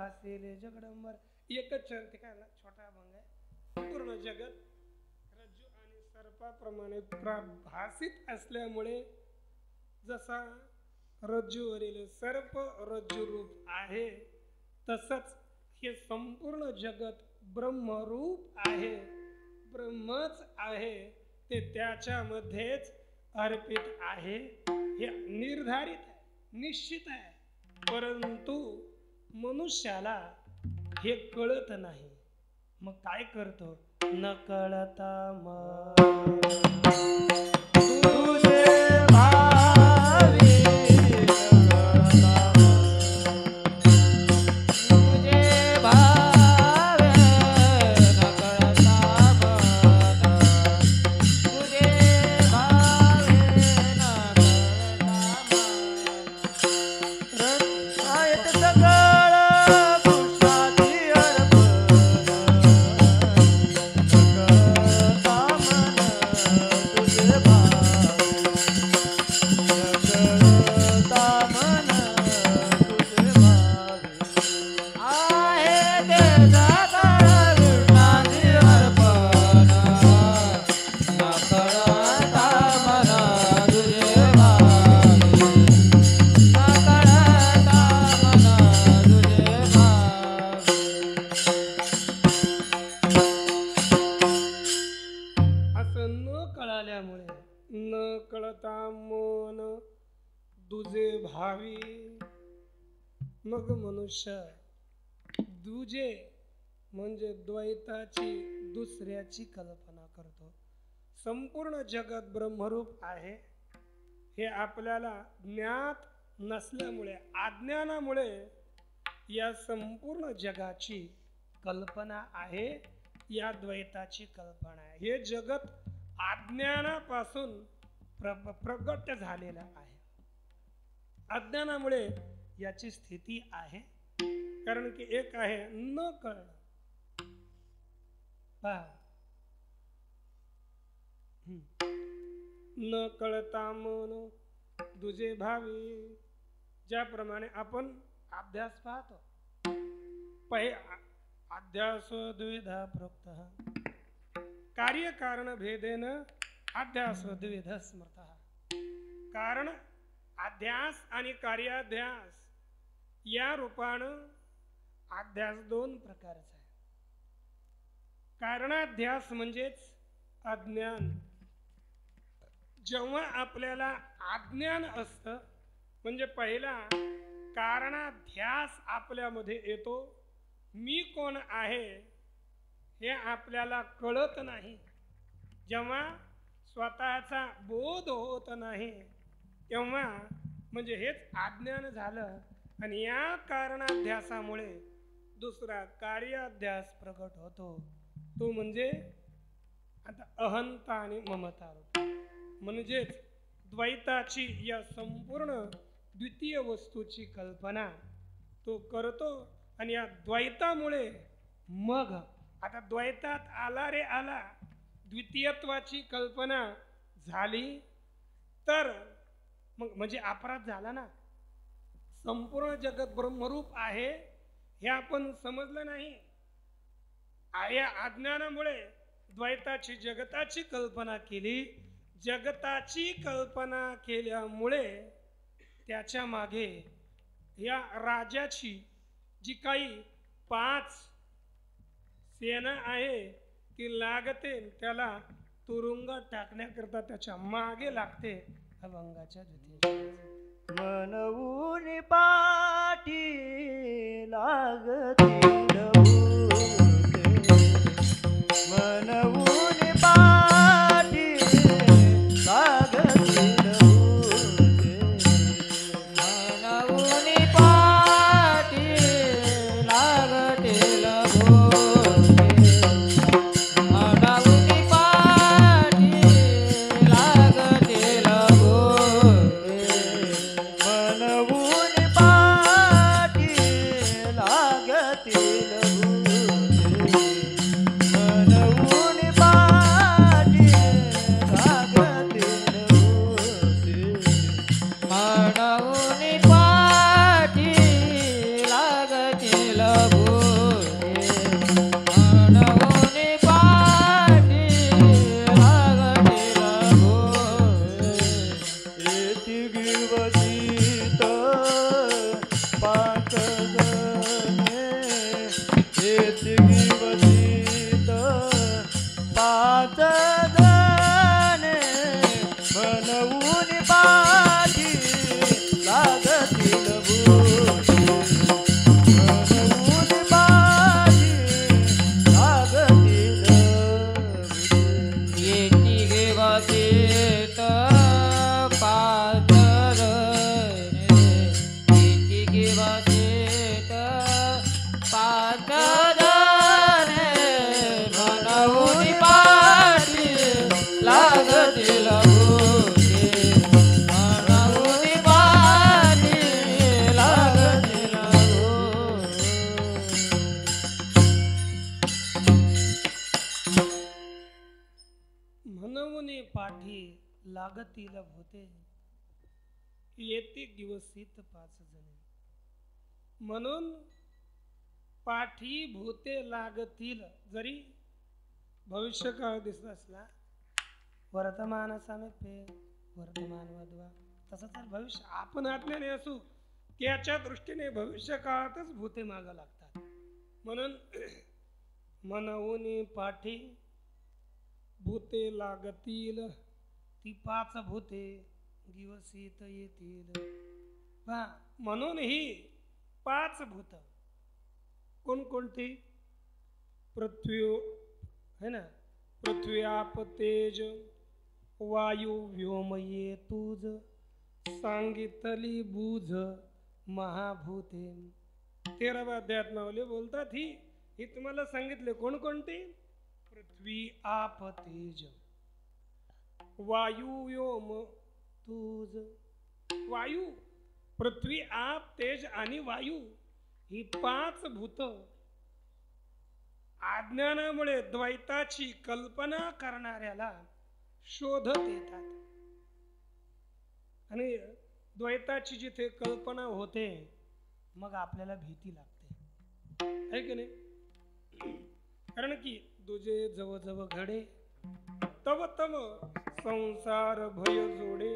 भासिले जगदंबर. एकच ते काय ना, छोटा अभंग आहे. पूर्ण जगत रज्जू आणि सर्पाप्रमाणे भासित असल्यामुळे जसा रज्जूवरील सर्प रज्जू रूप आहे, तसंच हे संपूर्ण जगत ब्रह्मरूप आहे, ब्रह्मच आहे, ते त्याच्यामध्येच अर्पित आहे, हे निर्धारित आहे, निश्चित आहे. परंतु मनुष्याला हे कळत नाही. मग काय करतो? न कळता मग तुझे भावी तुझे भावे न कळता मन तुझे भावे न कळता मन सगळ कृष्णाची अर्पण कळता मन तुझे भावे कळता मन तुझे भावे आहे ते सगळ कृष्णाची अर्पण न कळता मन तुझे भावे न कळता मन तुझे असं न कळाल्यामुळे न कळता मन दुजे भावी. मग मनुष्य दुजे म्हणजे द्वैताची, दुसऱ्याची कल्पना करतो. संपूर्ण जगत ब्रह्मरूप आहे हे आपल्याला ज्ञात नसल्यामुळे, अज्ञानामुळे या संपूर्ण जगाची कल्पना आहे, या द्वैताची कल्पना आहे. हे जगत अज्ञानापासून प्रगट झालेलं आहे. अज्ञानामुळे याची स्थिती आहे. कारण की एक आहे न कळणं. पहा, न कळता मन दुजे भावी. ज्याप्रमाणे आपण अभ्यास पाहतो, अध्यास द्विधा प्रोक्त कार्यकारण भेदेन अध्यास द्विधा स्मृत. कारण अध्यास आणि कार्याध्यास या रूपानं अध्यास दोन प्रकारचा आहे. कारणाध्यास म्हणजेच अज्ञान. जेव्हा आपल्याला अज्ञान असतं म्हणजे पहिला कारणाध्यास आपल्यामध्ये येतो. मी कोण आहे हे आपल्याला कळत नाही. जेव्हा स्वतःचा बोध होत नाही तेव्हा म्हणजे हेच अज्ञान झालं. आणि या कारणाध्यासामुळे दुसरा कार्याध्यास प्रकट होतो. तो म्हणजे आता अहंता आणि ममता रूप. म्हणजेच द्वैताची या संपूर्ण द्वितीय वस्तूची कल्पना तो करतो. आणि या द्वैतामुळे मग आता द्वैतात आला रे आला, द्वितीयत्वाची कल्पना झाली तर मग म्हणजे अपराध झाला ना. संपूर्ण जगत ब्रह्मरूप आहे हे आपण समजलं नाही. या अज्ञानामुळे द्वैताची जगताची कल्पना केली. जगताची कल्पना केल्यामुळे त्याच्या मागे या राजाची जी काही 5 सेना आहे ती लागते. त्याला तुरुंगात टाकण्याकरता त्याच्या मागे लागते. अभंगाच्या द्वितीय मनवून पाठी लागतील भूते मनवून पाठी लागतील भूते मनवून पाठी लागतील भूते मनवून पाठी लागतील भूते मनवून पाठी लागतील भूते पाठी लागतील भूते, येती दिवसीत 5 जणे. म्हणून पाठी भूते लागतील, जरी भविष्य काळ दिसत असला, वर्तमान समीपे वर्तमान वधवा, तसं तर भविष्य आपण अज्ञानी असू त्याच्या दृष्टीने भविष्य काळातच भूते मागं लागतात. म्हणून मनवून पाठी भूते लागतील, ती 5 भूते दिवसीत येतील. म्हणून ही 5 भूत कोणकोणती? पृथ्वी है ना, पृथ्वी आप तेज वायू व्योम ये तुझ, सांगितली बूझ महाभूते. 13व्या अध्यायात माऊली बोलतात ही तुम्हाला सांगितले कोणकोणती? पृथ्वी आप तेज वायू व्योम तुझ. वायू, पृथ्वी, आप, तेज आणि वायू ही 5 भूत अज्ञानामुळे द्वैताची कल्पना करणाऱ्याला शोधत येतात. आणि द्वैताची जिथे कल्पना होते मग आपल्याला भीती लागते, है की नाही? कारण की तुझे जव जव घडे तव तव संसार भय जोडे,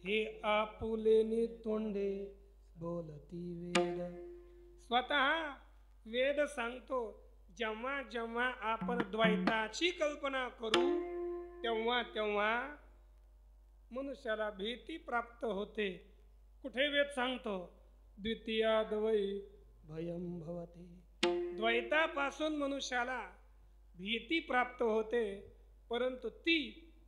हे आपुलेनी तोंडे बोलती वेद. स्वतः वेद सांगतो, जेव्हा जेव्हा आपण द्वैताची कल्पना करू तेव्हा तेव्हा मनुष्याला भीती प्राप्त होते. कुठे वेद सांगतो? द्वितीयाद्वै भयं भवते. द्वैतापासून मनुष्याला भीती प्राप्त होते, परंतु ती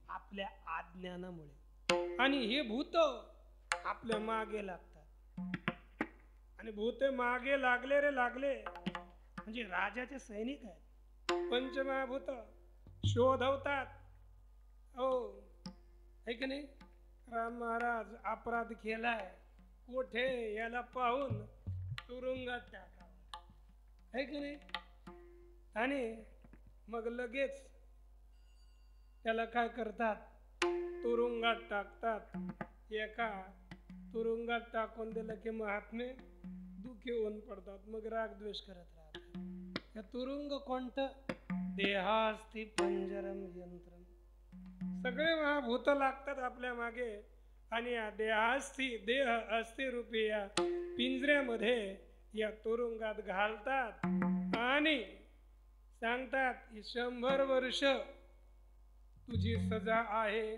आपल्या अज्ञानामुळे. आणि हे भूत आपल्या मागे लागतात. आणि भूते मागे लागले रे लागले म्हणजे राजाचे सैनिक आहेत. पंचमहाभूत शोधवतात. हो, है की नाही? राम महाराज अपराध केलाय, कुठे याला पाहून तुरुंगात टाकावं, है की नाही? आणि मग लगेच त्याला काय करतात? तुरुंगात टाकतात. एका तुरुंगात टाकून दिलं की महात्मे दुःखी होऊन पडतात, मग राग द्वेष करत राहतात. या तुरुंग कोणतं? देहास्ति पंजरम यंत्रम. सगळे महाभूत लागतात आपल्या मागे आणि या देह अस्थि रूपी या पिंजऱ्यामध्ये या तुरुंगात घालतात आणि सांगतात की 100 वर्ष तुझी सजा आहे.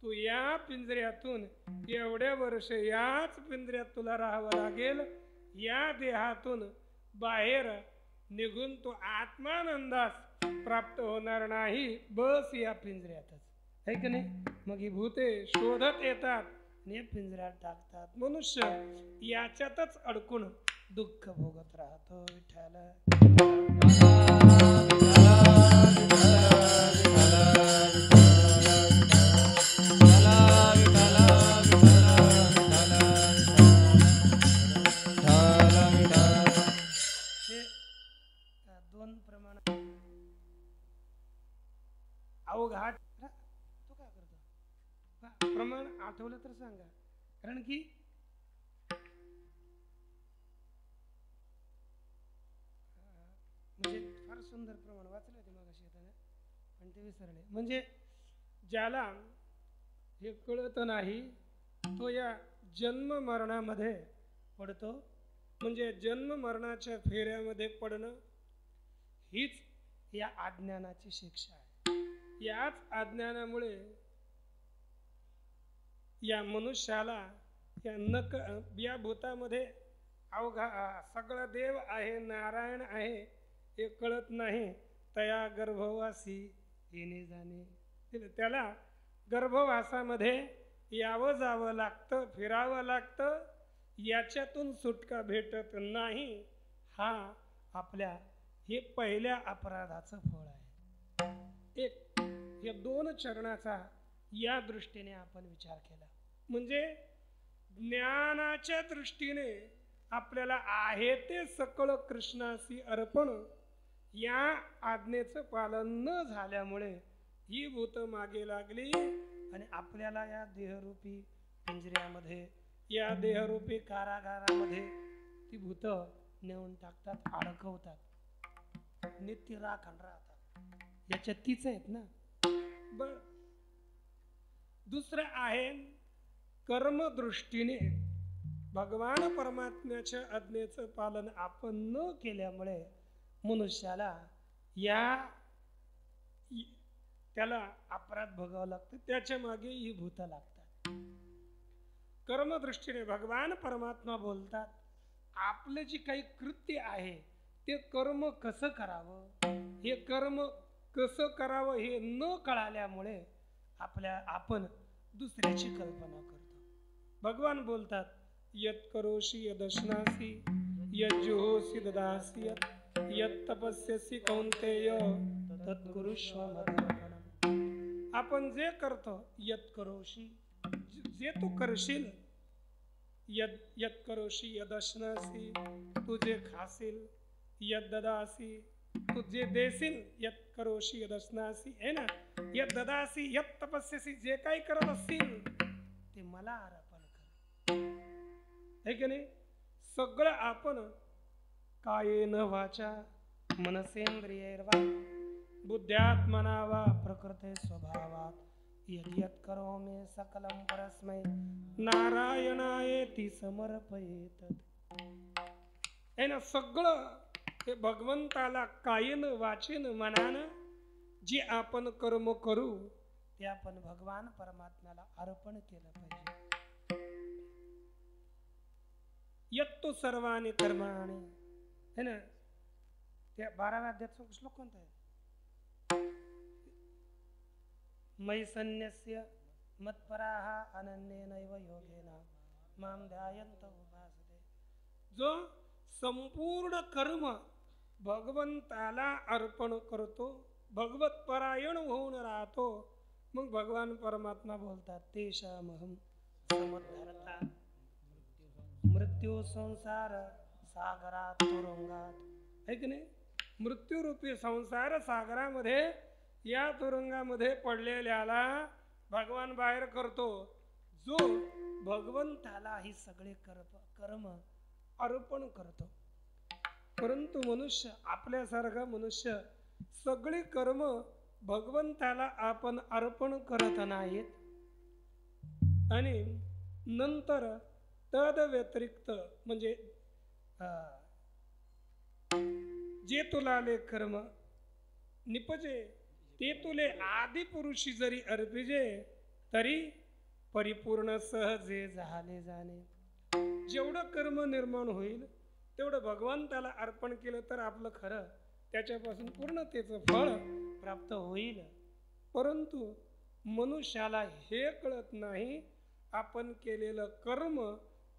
तू या पिंजऱ्यातून एवढ्या वर्ष याच पिंजऱ्यात तुला राहावं लागेल. या देहातून बाहेर निघून तो आत्मानंदास प्राप्त होणार नाही, बस या पिंजऱ्यातच, है की नाही? मग ही भूते शोधत येतात आणि पिंजऱ्यात टाकतात. मनुष्य याच्यातच अडकून दुःख भोगत राहतो. दोन प्रमाण अवघात. तू काय करतो? प्रमाण आठवलं तर सांगा. कारण की म्हणजे फार सुंदर प्रमाण वाचलं ते मगाशी येताना, पण ते विसरले. म्हणजे ज्याला हे कळत नाही तो या जन्म मरणामध्ये पडतो. म्हणजे जन्म मरणाच्या फेऱ्यामध्ये पडणं हीच या अज्ञानाची शिक्षा आहे. याच अज्ञानामुळे या मनुष्याला या भूतामध्ये अवघा सगळा देव आहे, नारायण आहे हे कळत नाही. तया गर्भवासी येणे जाणे. त्याला गर्भवासामध्ये यावं जावं लागतं, फिरावं लागतं. याच्यातून सुटका भेटत नाही. हा आपल्या हे पहिल्या अपराधाचं फळ आहे. एक या 2 चरणाचा या दृष्टीने आपण विचार केला म्हणजे ज्ञानाच्या दृष्टीने आपल्याला आहे ते सकळ कृष्णाशी अर्पण या आज्ञेचं पालन न झाल्यामुळे ही भूत मागे लागली आणि आपल्याला या देहरूपी पिंजऱ्यामध्ये, या देहरूपी कारागारामध्ये ती भूत नेऊन टाकतात, अडकवतात, नित्य राखण राहतात. याच्या तीच आहेत ना. बर, दुसरं आहे कर्मदृष्टीने भगवान परमात्म्याच्या आज्ञेचं पालन आपण न केल्यामुळे मनुष्याला त्याला अपराध भोगावा लागतो, त्याच्या मागे ही भूत लागतात. कर्मदृष्टीने भगवान परमात्मा बोलतात, आपलं जे काही कृत्य आहे ते कर्म कसं करावं, हे कर्म कसं करावं हे न कळाल्यामुळे आपण दुसऱ्याची कल्पना करतो. भगवान बोलतात, यत् करोषि यदश्नासि यज्जुहोषि ददासि यत् तपस्यसि कौन्तेय तत् कुरुष्व मदर्पणम्. आपण जे करतो, यत् करोषि, जे तू करशील, यत् करोषि यदश्नासि, तू जे खाशील, यत् ददासि, तू जे देशील, यत् करोषि यदश्नासि, है ना, यत् ददासि यत् तपस्यसि, जे काही करत असतील ते मला अर्पण कर. है की नाही? सगळं आपण कायेन वाचा मनसेंद्रियैर्वा बुद्ध्यात्मना वा प्रकृते स्वभावात यत् करोमि सकलं परस्मै नारायणायेति समर्पयेत. है ना, सगळं हे भगवंताला कायेन वाचेन मनानं जे आपण कर्म करू ते आपण भगवान परमात्म्याला अर्पण केलं पाहिजे. यत्तु सर्वाणि कर्माणि, है ना, त्या 12व्या अध्यायाचा श्लोक कोणता आहे? मयि सन्न्यस्य मत्पराः अनन्येनैव योगेन मां ध्यायन्त उपासते. जो संपूर्ण कर्म भगवंताला अर्पण करतो, भगवत परायण होऊन राहतो, मग भगवान परमात्मा बोलतात, तेषामहं समुद्धरता मृत्यू संसार सागरात तुरुंगात. है की नाही? मृत्यूरूपी संसार सागरामध्ये, या तुरुंगामध्ये पडलेल्याला भगवान बाहेर करतो, जो भगवंताला ही सगळे कर्म अर्पण करतो. परंतु मनुष्य, आपल्यासारखा मनुष्य, सगळी कर्म भगवंताला आपण अर्पण करत नाहीत आणि नंतर तद व्यतिरिक्त म्हणजे जे तुलाले कर्म निपजे ते तुले आदि पुरुषी जरी अर्पिजे तरी परिपूर्ण सहजे झाले जाणे. जेवढं कर्म निर्माण होईल तेवढं भगवंताला अर्पण केलं तर आपलं खरं त्याच्यापासून पूर्णतेचं फळ प्राप्त होईल. परंतु मनुष्याला हे कळत नाही, आपण केलेलं कर्म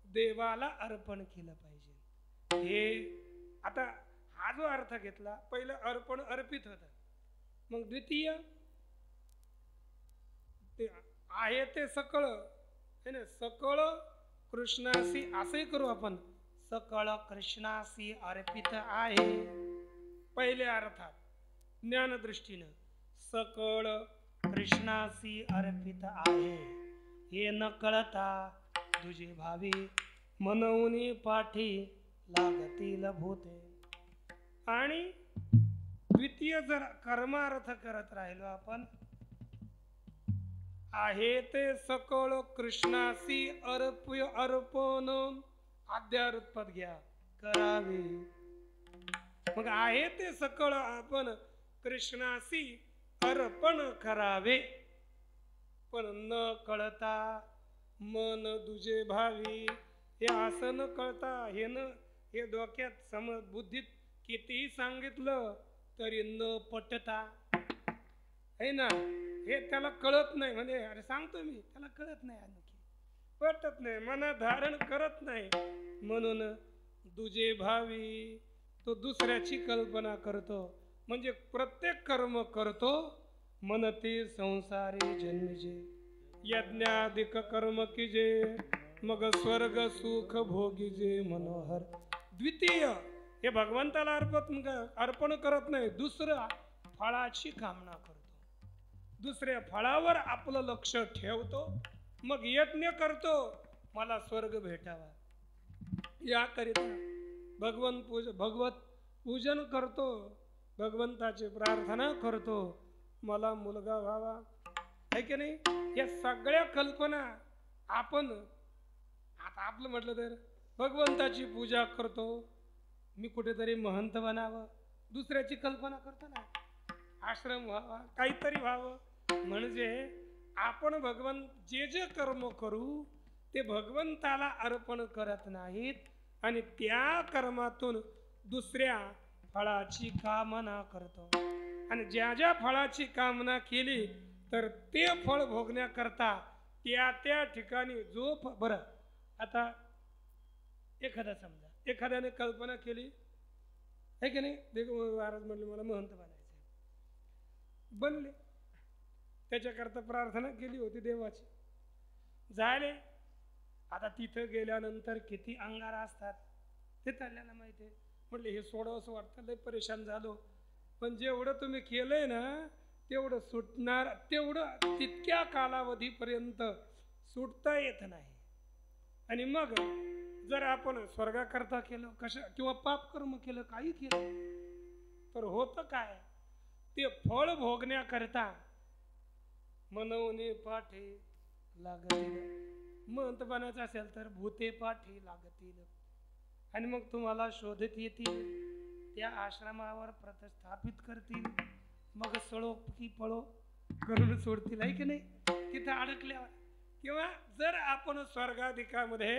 देवाला अर्पण केलं पाहिजे. हे आता हा जो अर्थ घेतला, पहिलं अर्पण अर्पित होतं, मग द्वितीय ते आहे ते सकळ, है ना, सकळ कृष्णासी, असंही करू आपण, सकळ कृष्णासी अर्पित आहे. पहिल्या अर्थात ज्ञानदृष्टीनं सकळ कृष्णासी अर्पित आहे, हे न कळता तुझे भावी मनवनी पाठी लागतील भूते. आणि द्वितीय जर कर्मार्थ करत राहिलो आपण, आहे ते सकळ कृष्णासी अर्पण, आद्यारूपद घ्या, करावे. मग आहे ते सकळ आपण कृष्णासी अर्पण करावे, पण न कळता मन दुजे भावी, हे असं न कळता, हे डोक्यात बुद्धीत कितीही सांगितलं तरी न पटता, है ना, हे त्याला कळत नाही. म्हणजे अरे सांगतो मी, त्याला कळत नाही, आणखी पटत नाही, मनात धारण करत नाही. म्हणून दुजे भावी, तो दुसऱ्याची कल्पना करतो. म्हणजे प्रत्येक कर्म करतो मनते संसारी जन्मिजे, यज्ञाधिक कर्म कीजे, मग स्वर्ग सुख भोगीजे मनोहर. द्वितीय हे भगवंताला अर्पण करत नाही, दुसरं फळाची कामना करतो. दुसऱ्या फळावर आपलं लक्ष ठेवतो, मग यज्ञ करतो मला स्वर्ग भेटावा याकरिता भगवत पूजन करतो, भगवंताची प्रार्थना करतो, मला मुलगा व्हावा, आहे की नाही? या सगळ्या कल्पना आपण आता आपलं म्हटलं तर भगवंताची पूजा करतो, मी कुठेतरी महंत बनावं, दुसऱ्याची कल्पना करतो ना, आश्रम व्हावा, काहीतरी व्हावं. म्हणजे आपण जे जे कर्म करू ते भगवंताला अर्पण करत नाहीत आणि त्या कर्मातून दुसऱ्या फळाची कामना करतो. आणि ज्या ज्या फळाची कामना केली तर ते फळ भोगण्याकरता त्या ठिकाणी जो बरं, आता समजा एखाद्याने कल्पना केली आहे की नाही, महाराज म्हणले मला महंत बनायचं, बनले, त्याच्याकरता प्रार्थना केली होती देवाची, झाले. आता तिथं गेल्यानंतर किती अंगार असतात ते त्याला माहिती आहे. म्हटले हे सोडं असं वाटतं, लय परेशान झालो, पण जेवढं तुम्ही केलंय ना तेवढं सुटणार, तेवढं तितक्या कालावधीपर्यंत सुटता येत नाही. आणि मग जर आपण स्वर्गाकरता केलं किंवा पाप कर्म केलं, काही केलं तर होतं काय, ते फळ भोगण्याकरता मनवणे पाठे लागतील, महंत बनायचं असेल तर भूते पाठी लागतील, आणि मग तुम्हाला शोधत येतील, त्या आश्रमावर प्रतिष्ठापित करतील, मग सळो की पळो करून सोडतील, आहे की नाही, तिथं अडकल्यावर. किंवा जर आपण स्वर्गाधिकामध्ये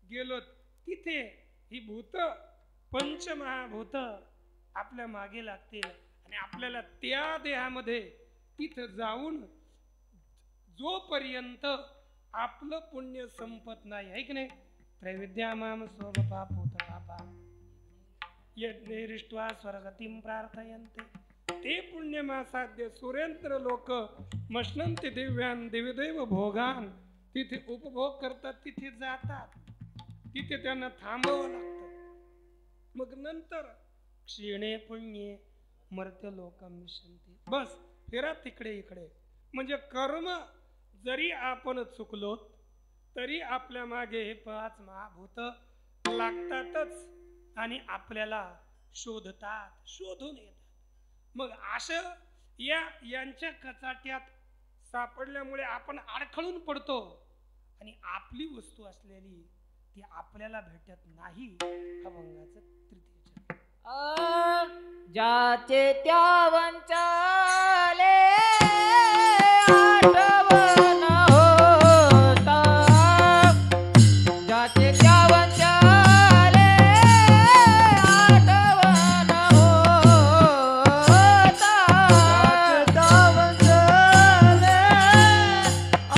गेलो, तिथे ही भूत पंचमहाभूत आपल्या मागे लागतील आणि आपल्याला त्या देहामध्ये तिथं जाऊन जोपर्यंत आपलं पुण्य संपत नाही, आहे की नाही, त्रैविद्यामाम स्वपापूत पापा यज्ञेरिष्ट्वा स्वर्गतिं प्रार्थयन्ते ते पुण्यमासाद्य सुरेंद्र लोक मश्नन्ति दिव्यान दिव्यदेव भोगान, तिथे उपभोग करतात, तिथे जातात, तिथे त्यांना थांबावं लागतं. मग नंतर क्षीणे पुण्ये मर्त्य लोकं विशन्ति, बस फिरा तिकडे इकडे. म्हणजे कर्म जरी आपण चुकलो तरी आपल्या मागे हे 5 महाभूत लागतातच आणि आपल्याला शोधतात, शोधून येतात. मग असं यांच्या कचाट्यात सापडल्यामुळे आपण अडखळून पडतो आणि आपली वस्तू असलेली ती आपल्याला भेटत नाही. अभंगाचं 3य चरण. ज्याचे त्या वंचाले आठवण होता, ज्याचे त्या वंचाले आठवण होता, ज्याचे त्या वंचाले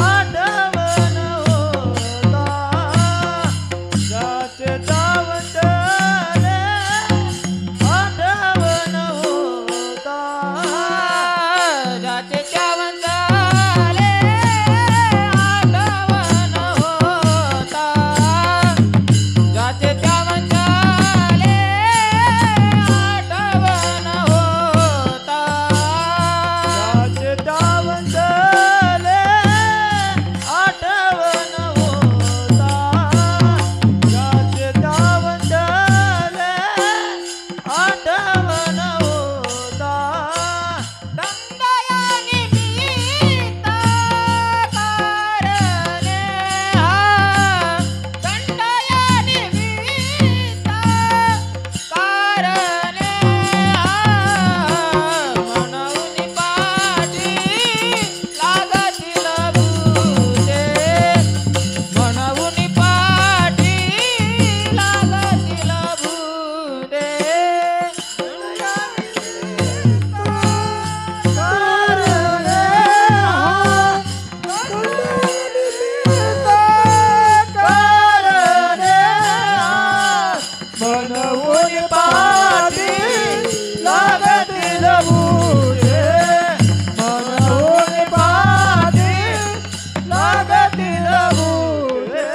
आठवण होता, ज्याचे त्या वंचाले आठवण होता, ज्याचे त्या वंचाले आठवण होता, ज्याचे त्या वंचाले आठवण होता, ज्याचे त्या वंचाले आठवण होता, ज्याचे त्या वंचाले आठवण होता. दंडयाने मीता कारणे दंडयाने मीता कारणे म्हणून पाठी लागतील भूते, म्हणून पाठी लागतील भूते. मनवून पाठी लागतील भूते, मनवून पाठी लागतील भूते.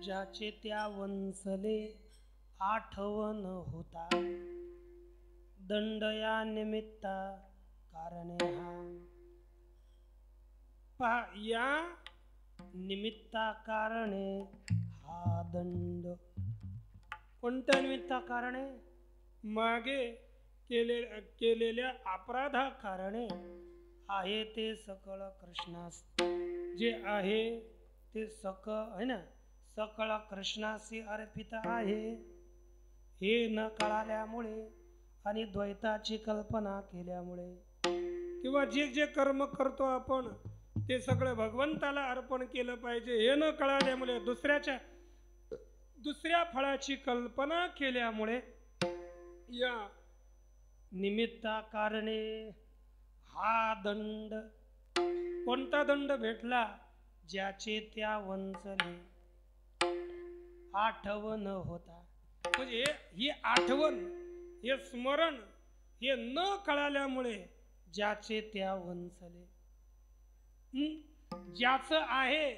ज्याचे त्या वंसले आठवण होता, दंड या निमित्ता कारणे हा. पहा, या निमित्ता कारणे हा दंड. कोणत्या निमित्ता कारणे? मागे केलेल्या अपराधा कारणे आहे ते सकळ कृष्णास, जे आहे ते आहे ना, सकळ कृष्णाशी अर्पित आहे. हे न कळाल्यामुळे आणि द्वैताची कल्पना केल्यामुळे, किंवा जे जे कर्म करतो आपण ते सगळं भगवंताला अर्पण केलं पाहिजे हे न कळाल्यामुळे, दुसऱ्या फळाची कल्पना केल्यामुळे, या निमित्ता कारणे हा दंड. कोणता दंड भेटला? ज्याचे त्या वंचले, आठवण होता. म्हणजे ही आठवण, हे स्मरण, हे न कळाल्यामुळे ज्याचे त्या वंचले. ज्याचं आहे,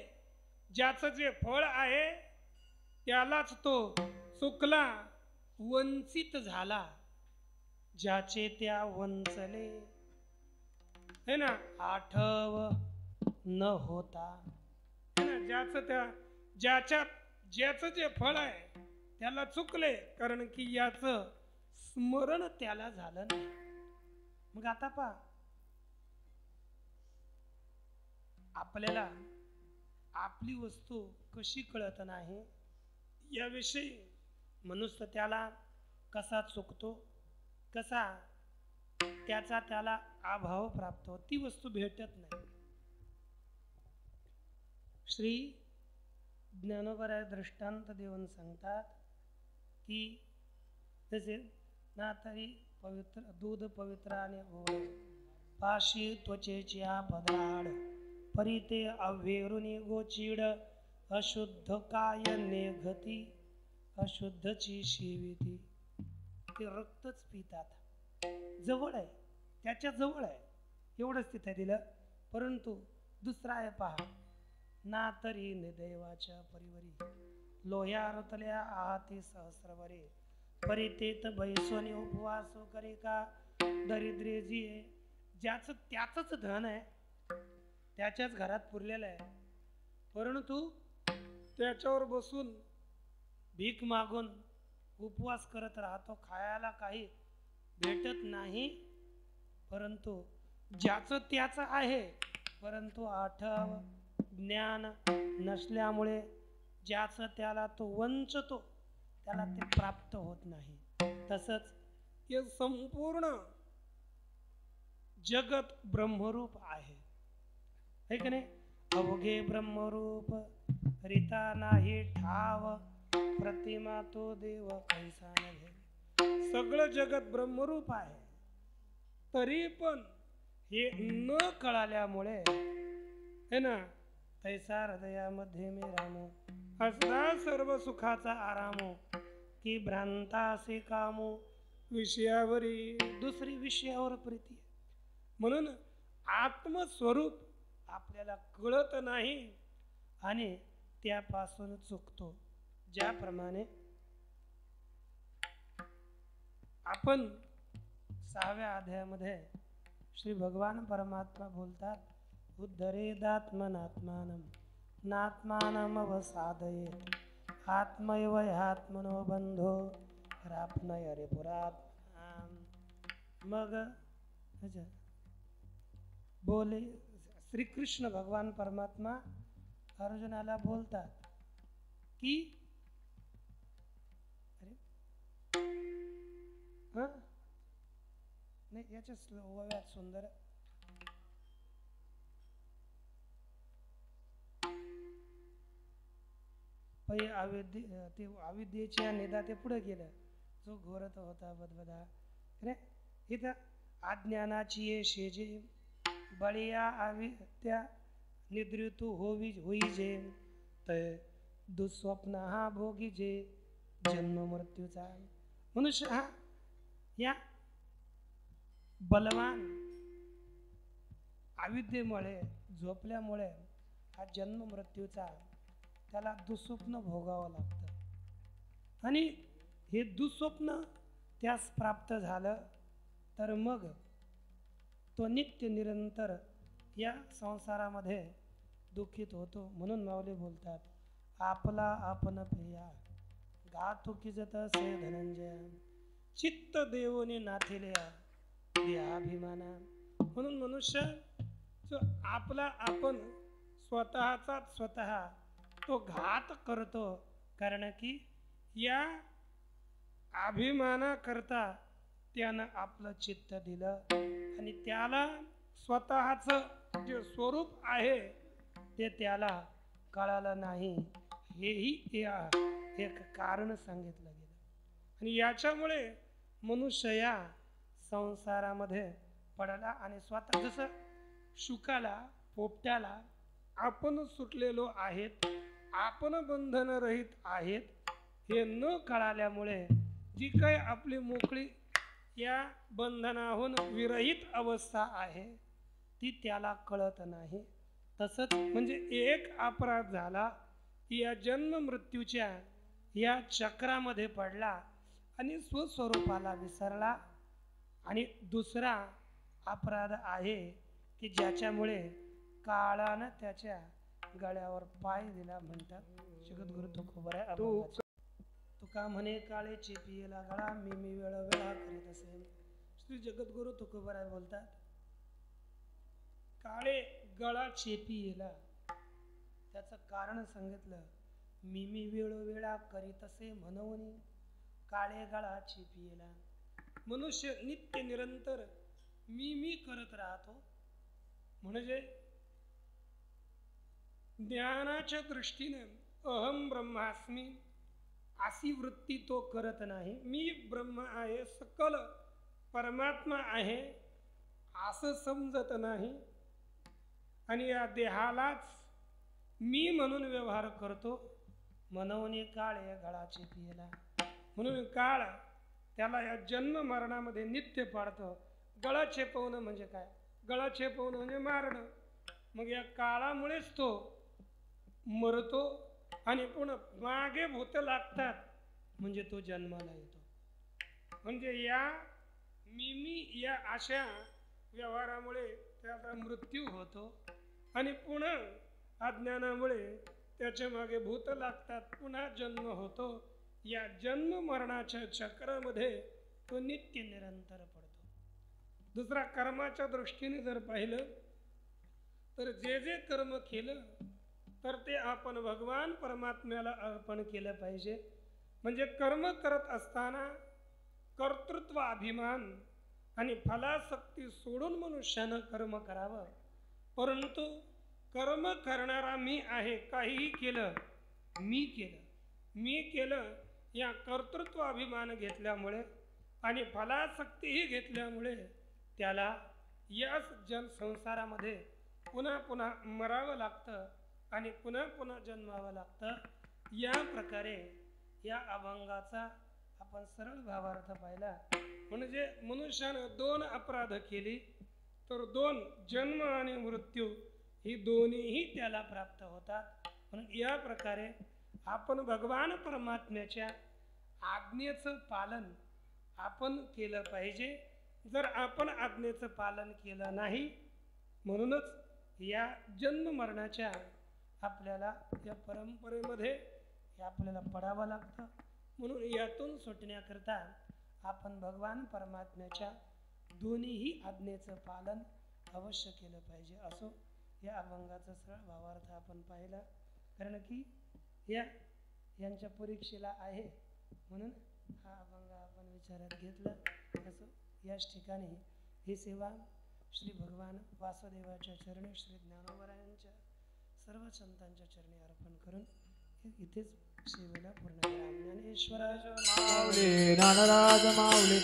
ज्याचं जे फळ आहे त्यालाच तो चुकला, वंचित झाला. ज्याचे त्या वंचले, है ना, आठव न होता. ज्याचं जे फळ आहे त्याला चुकले, कारण की याचं स्मरण त्याला झालं नाही. मग आता पहा, आपल्याला आपली वस्तू कशी कळत नाही याविषयी मनुष्य त्याला कसा चुकतो, कसा त्याचा त्याला अभाव प्राप्त होतो, ती वस्तू भेटत नाही. श्री ज्ञानोबराय दृष्टांत देऊन सांगतात की तसे ना तरी पवित्र दूध पवित्र आणि ओळ पाशी त्वचेची पदाड परिते अव्हेरुनी गोचीड अशुद्ध काय नेघती अशुद्धची शिविती. ते रक्तच पितात, जवळ आहे, त्याच्या जवळ आहे, एवढंच तिथे दिलं. परंतु दुसरा आहे पहा, ना तरी निदैवाच्या परिवरी लोह्या रतल्या आहाती सहस्रवरे परितेत बैसोनी उपवासो करे का दरिद्रे जी. ज्याचं त्याचंच धन आहे, त्याच्याच घरात पुरलेलं आहे, परंतु त्याच्यावर बसून भीक मागून उपवास करत राहतो, खायला काही भेटत नाही. परंतु ज्याचं त्याचं आहे, परंतु आठव ज्ञान नसल्यामुळे ज्याचं त्याला तो वंचतो, त्याला ते प्राप्त होत नाही. तसंच हे संपूर्ण जगत ब्रह्मरूप आहे, है की नाही? अवघे ब्रह्मरूप रिता नाही ठाव प्रतिमा तो देव कैसा नव्हे. सगळं जगत ब्रह्मरूप आहे, तरी पण हे न कळाल्यामुळे, है ना, तैसा हृदयामध्ये मी रामो असला सर्व सुखाचा आरामो की भ्रांतासे कामो विषयावरी. दुसरी विषयावर प्रीती. म्हणून आत्मस्वरूप आपल्याला कळत नाही आणि त्यापासून चुकतो. ज्याप्रमाणे आपण 6व्या अध्यायामध्ये श्री भगवान परमात्मा बोलतात, उद्धरेदात्मनात्मानं नात्मानम अवसादयेत आत्मैव ह्यात्मनो बंधो रापनय रे पुरात. मग बोले श्रीकृष्ण भगवान परमात्मा अर्जुनाला बोलतात की नाही, याच्या ओव्यात सुंदर अविद्येच्या निदा ते पुढे गेलं, जो घोरत होता बदबदा. इथं अज्ञानाची ये शेजे बळिया अविद्या निद्रितू होईजे तय दुःस्वप्न हा भोगीजे जन्म मृत्यूचा. मनुष्य हा या बलवान अविद्येमुळे झोपल्यामुळे हा जन्म मृत्यूचा त्याला दुःस्वप्न भोगावं लागतं. आणि हे दुःस्वप्न त्यास प्राप्त झालं तर मग तो नित्य निरंतर या संसारामध्ये दुःखित होतो. म्हणून माऊली बोलतात, आपला आपण प्रिया गातो की जत से धनंजय, चित्त देवोने नाथिल्या देहाभिमाना. म्हणून मनुष्य जो आपला आपण स्वतःचाच स्वतः तो घात करतो, कारण की या अभिमानाकरता त्यानं आपलं चित्त दिलं आणि त्याला स्वतःचं जे स्वरूप आहे ते त्याला कळालं नाही. हेही एक कारण सांगितलं गेलं. आणि याच्यामुळे मनुष्य या संसारामध्ये पडला आणि स्वतः जसं शुकाला पोपट्याला आपण सुटलेलो आहेत, आपण बंधनरहित आहेत हे न कळाल्यामुळे जी काही आपली मोकळी या बंधनाहून विरहित अवस्था आहे ती त्याला कळत नाही. तसंच म्हणजे एक अपराध झाला की या जन्म मृत्यूच्या या चक्रामध्ये पडला आणि स्वस्वरूपाला विसरला. आणि दुसरा अपराध आहे की ज्याच्यामुळे काळानं त्याच्या गळ्यावर पाय दिला. म्हणतात जगद्गुरु तुका म्हणे काळे चेपियेला गळा, मी वेळोवेळा करीत असेल. श्री जगद्गुरु तुकोबराय बोलतात, काळे गळा चेपियेला त्याचं कारण सांगितलं. मी वेळोवेळा करीत असे म्हणून काळे गळा चेपियेला. मनुष्य नित्य निरंतर मी करत राहतो, म्हणजे ज्ञानाच्या दृष्टीने अहम ब्रह्मास्मी अशी वृत्ती तो करत नाही. मी ब्रह्म आहे, सकल परमात्मा आहे असं समजत नाही आणि या देहालाच मी म्हणून व्यवहार करतो. म्हणून काळे गळाचे पियला. म्हणून काळ त्याला या जन्म मरणामध्ये नित्य पाडतो. गळा चेपवणं म्हणजे काय? गळा चेपवणं म्हणजे मारणं. मग या काळामुळेच तो मरतो आणि पुन्हा मागे भूत लागतात म्हणजे तो जन्माला येतो. म्हणजे या या अशा व्यवहारामुळे त्याचा मृत्यू होतो आणि पुन्हा अज्ञानामुळे त्याच्या मागे भूत लागतात, पुन्हा जन्म होतो. या जन्म मरणाच्या चक्रामध्ये तो नित्य निरंतर पडतो. दुसरा कर्माच्या दृष्टीने जर पाहिलं तर जे कर्म केलं तर ते आपण भगवान परमात्म्याला अर्पण केलं पाहिजे. म्हणजे कर्म करत असताना कर्तृत्व अभिमान आणि फलासक्ती सोडून मनुष्यानं कर्म करावं. परंतु कर्म करणारा मी आहे, काहीही केलं मी केलं या कर्तृत्व अभिमान घेतल्यामुळे आणि फलासक्तीही घेतल्यामुळे त्याला याच संसारामध्ये पुन्हा पुन्हा मरावं लागतं आणि पुन्हा पुन्हा जन्मावं लागतं. या प्रकारे या अभंगाचा आपण सरळ भावार्थ पाहिला. म्हणजे मनुष्यानं 2 अपराध केली तर 2 जन्म आणि मृत्यू ही दोन्हीही त्याला प्राप्त होतात. म्हणून या प्रकारे आपण भगवान परमात्म्याच्या आज्ञेचं पालन आपण केलं पाहिजे. जर आपण आज्ञेचं पालन केलं नाही, म्हणूनच या जन्म मरणाच्या आपल्याला या परंपरेमध्ये हे आपल्याला पडावं लागतं. म्हणून यातून सुटण्याकरता आपण भगवान परमात्म्याच्या दोन्हीही आज्ञेचं पालन अवश्य केलं पाहिजे. असो या अभंगाचा सरळ भावार्थ आपण पाहिला. कारण की यांच्या परीक्षेला आहे म्हणून हा अभंग आपण विचारात घेतला. असो याच ठिकाणी ही सेवा श्री भगवान वासुदेवाच्या चरणी, श्री ज्ञानोबरायांच्या सर्व संतांच्या चरणी अर्पण करून इथेच सेवेला पूर्ण करा. ज्ञानेश्वराज माऊली, ज्ञानराज माऊली.